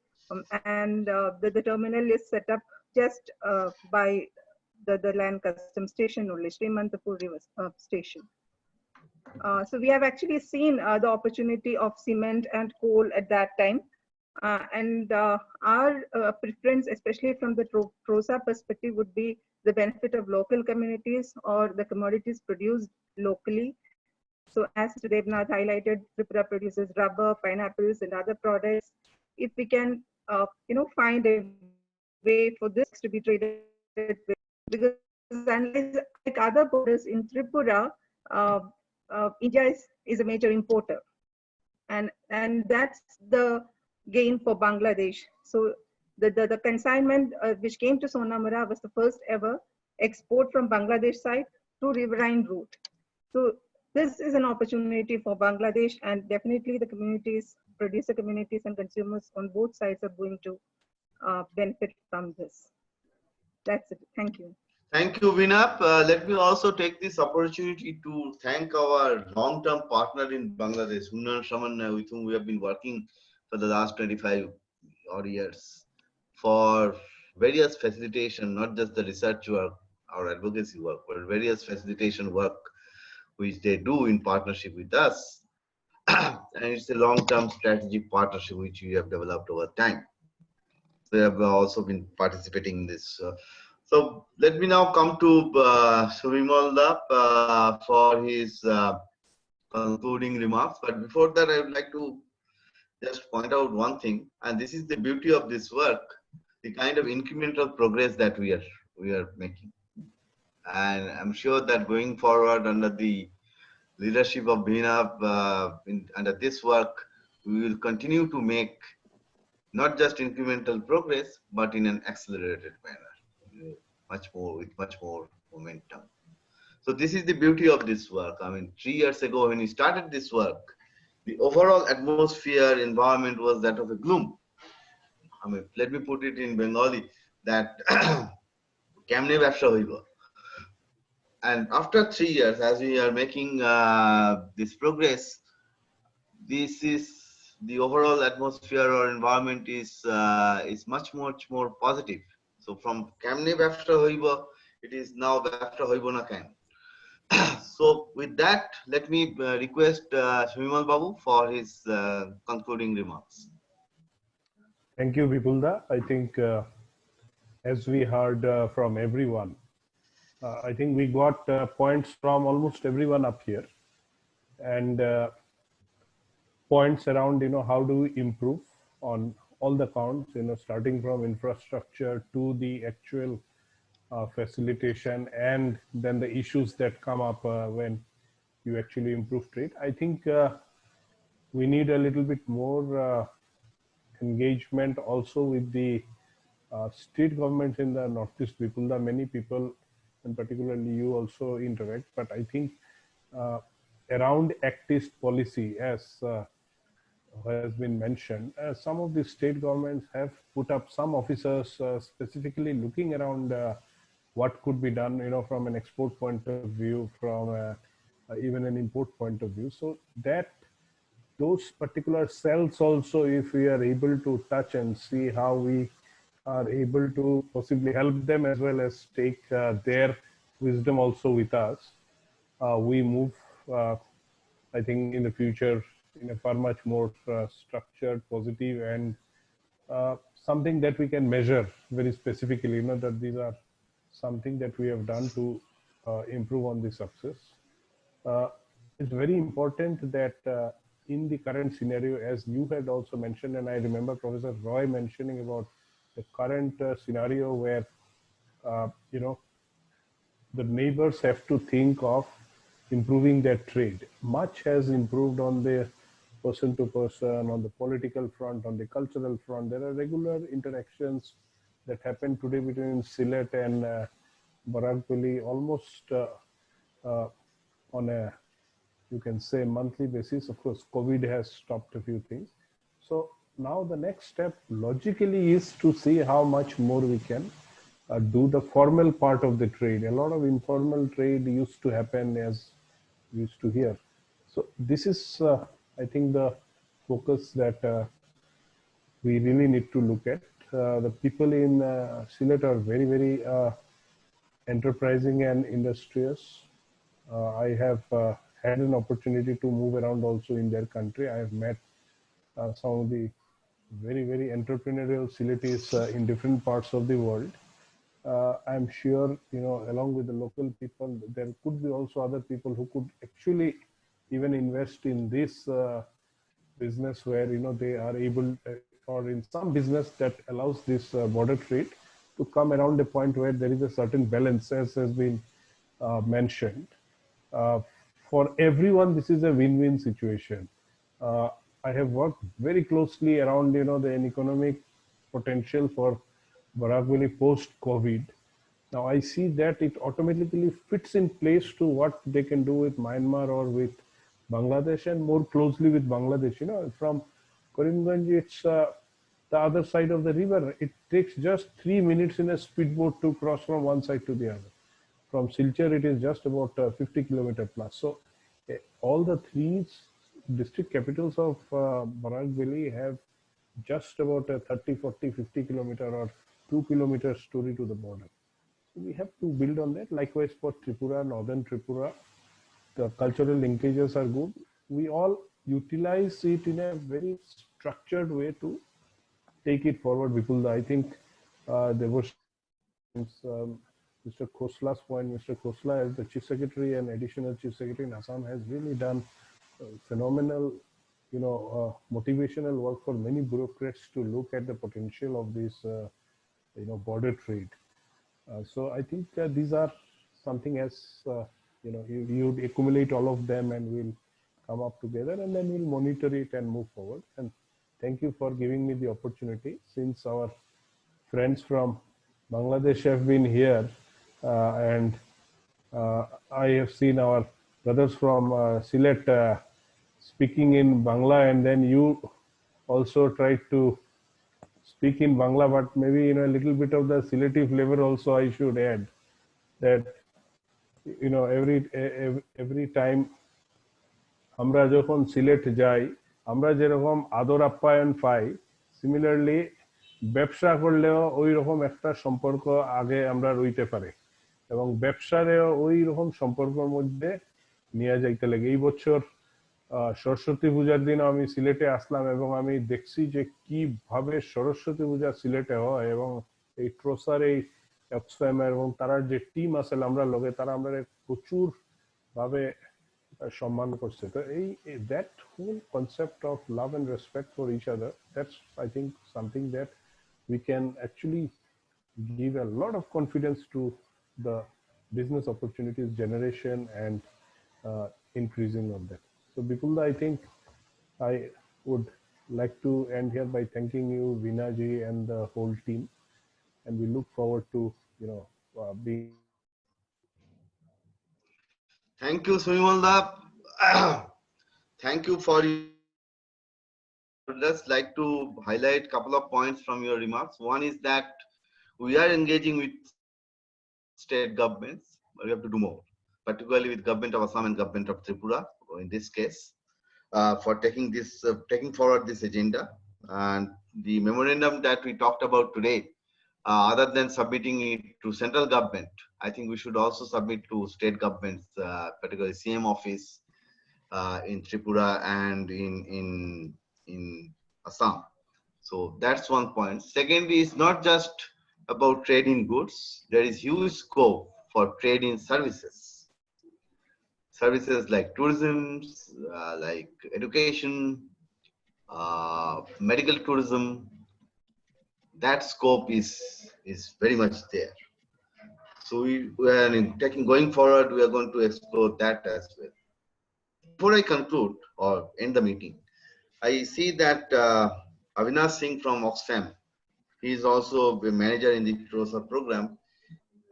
And the terminal is set up just by the land custom station only, Srimantapur River station. So we have actually seen the opportunity of cement and coal at that time. And our preference, especially from the TROSA perspective, would be the benefit of local communities or the commodities produced locally. So as Devnath highlighted, Tripura produces rubber, pineapples, and other products. If we can, find a way for this to be traded with, because like other borders in Tripura, India is a major importer, and that's the gain for Bangladesh. So the consignment which came to Sonamura was the first ever export from Bangladesh side through riverine route. So this is an opportunity for Bangladesh, and definitely the communities, producer communities and consumers on both sides are going to benefit from this. That's it. Thank you. Thank you, Vinap. Let me also take this opportunity to thank our long-term partner in Bangladesh, Hunan Shaman, with whom we have been working for the last 25 odd years for various facilitation, not just the research work or advocacy work, but various facilitation work which they do in partnership with us. And it's a long-term strategic partnership which we have developed over time. We have also been participating in this. So let me now come to Suvimalda for his concluding remarks. But before that, I would like to just point out one thing, and this is the beauty of this work, the kind of incremental progress that we are making. And I'm sure that going forward under the leadership of Bhairab, under this work, we will continue to make not just incremental progress, but in an accelerated manner, with much more momentum. So this is the beauty of this work. I mean, 3 years ago when we started this work, the overall atmosphere, environment was that of a gloom. I mean, let me put it in Bengali, that Kemne Byabsha Hoibo. And after 3 years, as we are making this progress, this is the overall atmosphere or environment is much more positive. So from Kemne Byabsha Hoibo, it is now Byabsha Hoibo na Ken. So with that, let me request Suvimal Babu for his concluding remarks. Thank you, Vipulda. I think as we heard from everyone, I think we got points from almost everyone up here, and points around, how do we improve on all the counts, starting from infrastructure to the actual facilitation, and then the issues that come up when you actually improve trade. I think we need a little bit more engagement also with the state governments in the Northeast. Vipulda, many people, and particularly you, also interact, but I think around Act-East policy, as has been mentioned, some of the state governments have put up some officers specifically looking around what could be done, from an export point of view, from even an import point of view. So that those particular cells also, if we are able to touch and see how we are able to possibly help them, as well as take their wisdom also with us, we move, I think, in the future in a far much more structured, positive, and something that we can measure very specifically, that these are something that we have done to improve on the success. It's very important that in the current scenario, as you had also mentioned, and I remember Professor Roy mentioning about the current scenario where, you know, the neighbors have to think of improving their trade. Much has improved on the person to person, on the political front, on the cultural front. There are regular interactions that happen today between Sylhet and Barakpally almost on a, you can say, monthly basis. Of course, COVID has stopped a few things. So now the next step logically is to see how much more we can do the formal part of the trade. A lot of informal trade used to happen, as we used to hear. So this is, I think, the focus that we really need to look at. The people in Sylhet are very, very enterprising and industrious. I have had an opportunity to move around also in their country. I have met some of the very, very entrepreneurial Sylhetis in different parts of the world. I'm sure, you know, along with the local people, there could be also other people who could actually even invest in this business where, you know, they are able, or in some business that allows this border trade to come around a point where there is a certain balance, as has been mentioned. For everyone, this is a win-win situation. I have worked very closely around, you know, the economic potential for Barakpally post-COVID. Now I see that it automatically fits in place to what they can do with Myanmar or with Bangladesh, and more closely with Bangladesh. You know, from Karimganj, it's the other side of the river. It takes just 3 minutes in a speedboat to cross from one side to the other. From Silchar, it is just about 50 kilometer plus. So all the three district capitals of Barakpally have just about a 30, 40, 50 kilometer or 2 kilometer story to the border. So we have to build on that. Likewise for Tripura, Northern Tripura, the cultural linkages are good. We all utilize it in a very structured way to take it forward, Vipulda. I think there was Mr. Khosla's point. Mr. Khosla, as the Chief Secretary and Additional Chief Secretary in Assam, has really done phenomenal, you know, motivational work for many bureaucrats to look at the potential of this, you know, border trade. So I think these are something as, you know, you accumulate all of them and we'll come up together and then we'll monitor it and move forward. And thank you for giving me the opportunity. Since our friends from Bangladesh have been here and I have seen our brothers from Sylhet speaking in Bangla, and then you also tried to speak in Bangla, but maybe, you know, a little bit of the Sylheti flavor also I should add, that, you know, every time আমরা যখন সিলেট যাই, আমরা যেরকম আদর আপ্যায়ন পাই, similarly ব্যবসা করলেও ওই রকম একটা সম্পর্ক আগে আমরা রইতে পারি এবং ব্যবসারেও ওই রকম সম্পর্কের মধ্যে নিয়ে যাইতে লাগে। এই বছর সরস্বতী পূজার দিন আমি সিলেটে আসলাম এবং আমি দেখছি যে কিভাবে সরস্বতী পূজা সিলেটে হয় এবং এই ট্রোসার এই অক্সফ্যাম এবং তার যে টিম আছে আমরা লগে তারা আমরা প্রচুর ভাবে সম্মান করছে। তো এই that whole concept of love and respect for each other, that's, I think, something that we can actually give a lot of confidence to the business opportunities generation and increasing of that. So Bipulda, I think I would like to end here by thanking you, Veena ji, and the whole team, and we look forward to, you know, being. Thank you, Sumimalda. Thank you for. I'd just like to highlight a couple of points from your remarks. One is that we are engaging with state governments, but we have to do more, particularly with government of Assam and government of Tripura, in this case, for taking forward this agenda. And the memorandum that we talked about today, other than submitting it to central government, I think we should also submit to state governments, particularly CM office in Tripura and in Assam. So that's one point. Second is not just about trade in goods, there is huge scope for trade in services. Services like tourism, like education, medical tourism, that scope is very much there. So we are going forward, we are going to explore that as well. Before I conclude or end the meeting, I see that Avinash Singh from Oxfam, he is also a manager in the TROSA program.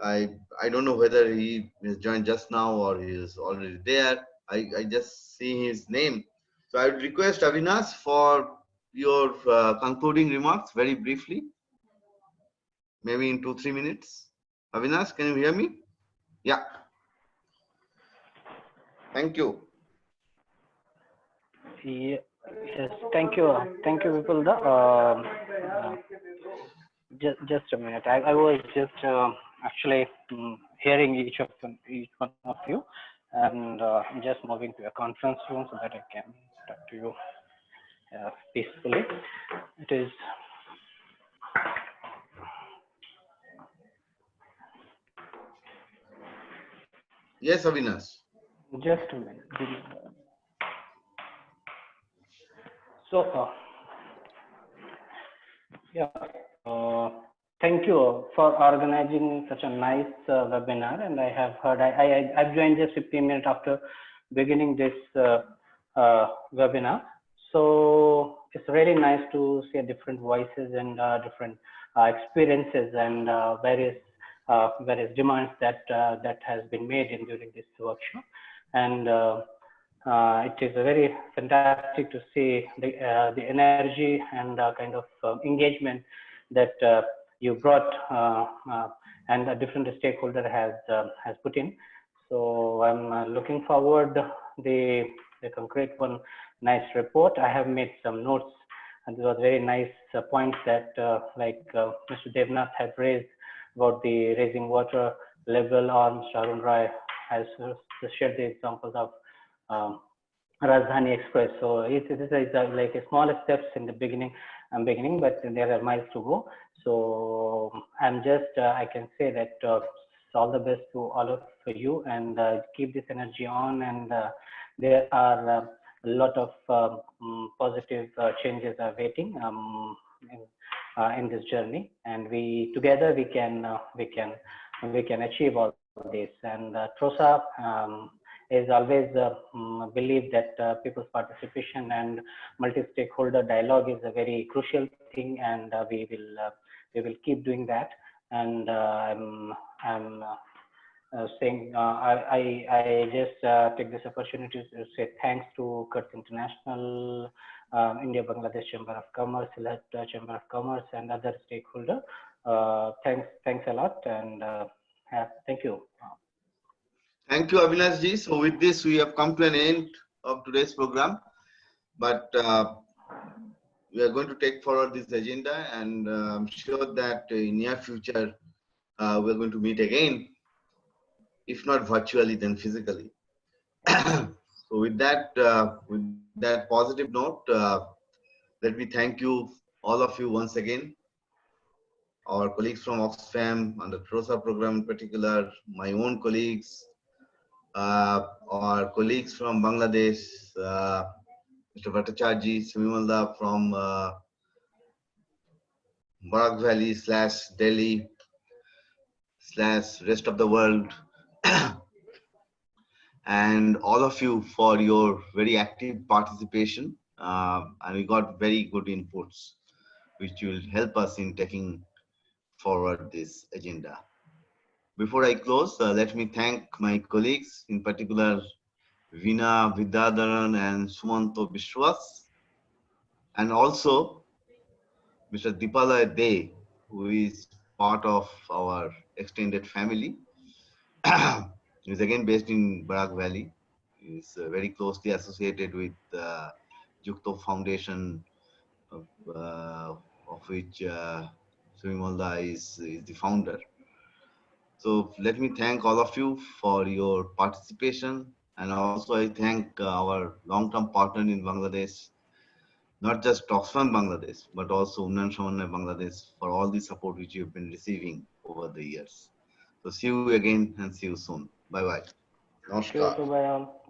I don't know whether he has joined just now or he is already there. I just see his name. So I would request Avinash for your concluding remarks very briefly, maybe in 2-3 minutes. Avinash, can you hear me? Yeah. Thank you. Yes, thank you, Vipulda. Just a minute. I was just actually hearing each one of you, and just moving to a conference room so that I can talk to you peacefully. It is. Yes, Avinash. Just a minute. So, yeah, thank you for organizing such a nice webinar. And I have heard, I've joined just 15 minutes after beginning this webinar. So it's really nice to see different voices and different experiences and various demands that that has been made during this workshop. And it is very fantastic to see the energy and kind of engagement that you brought and a different stakeholder has put in. So I'm looking forward the concrete one, nice report. I have made some notes, and there was very nice points that like Mr. Devnath had raised about the raising water level, or Mr. Arun Rai has shared the examples of Rajdhani Express. So this is like a smaller steps in the beginning, but there are miles to go. So I'm just, I can say that all the best to all of you, and keep this energy on. And there are a lot of positive changes are waiting in this journey, and we together we can achieve all this. And TROSA is always believe that people's participation and multi-stakeholder dialogue is a very crucial thing, and we will keep doing that. And I'm saying I just take this opportunity to say thanks to KIWTT International, India Bangladesh Chamber of Commerce, Sylhet Chamber of Commerce, and other stakeholders. Thanks a lot, and thank you. Thank you, Avinash ji. So with this, we have come to an end of today's program, but we are going to take forward this agenda, and I'm sure that in near future, we're going to meet again, if not virtually, then physically. So with that positive note, let me thank you, all of you once again, our colleagues from Oxfam and the TROSA program in particular, my own colleagues, our colleagues from Bangladesh, Mr. Bhattacharya, Samimalda from Barak Valley / Delhi / rest of the world, and all of you for your very active participation. And we got very good inputs, which will help us in taking forward this agenda. Before I close, let me thank my colleagues, in particular Veena Vidyadharan and Sumanto Bishwas, and also Mr. Dipalaya De, who is part of our extended family. He is again based in Barak Valley. He is very closely associated with Yukto Foundation, of which Sumimolda is the founder. So let me thank all of you for your participation, and also I thank our long-term partner in Bangladesh, not just Oxfam Bangladesh, but also Unnayan Samanway Bangladesh for all the support which you've been receiving over the years. So see you again and see you soon. Bye bye. See you Namaskar. too, bye all.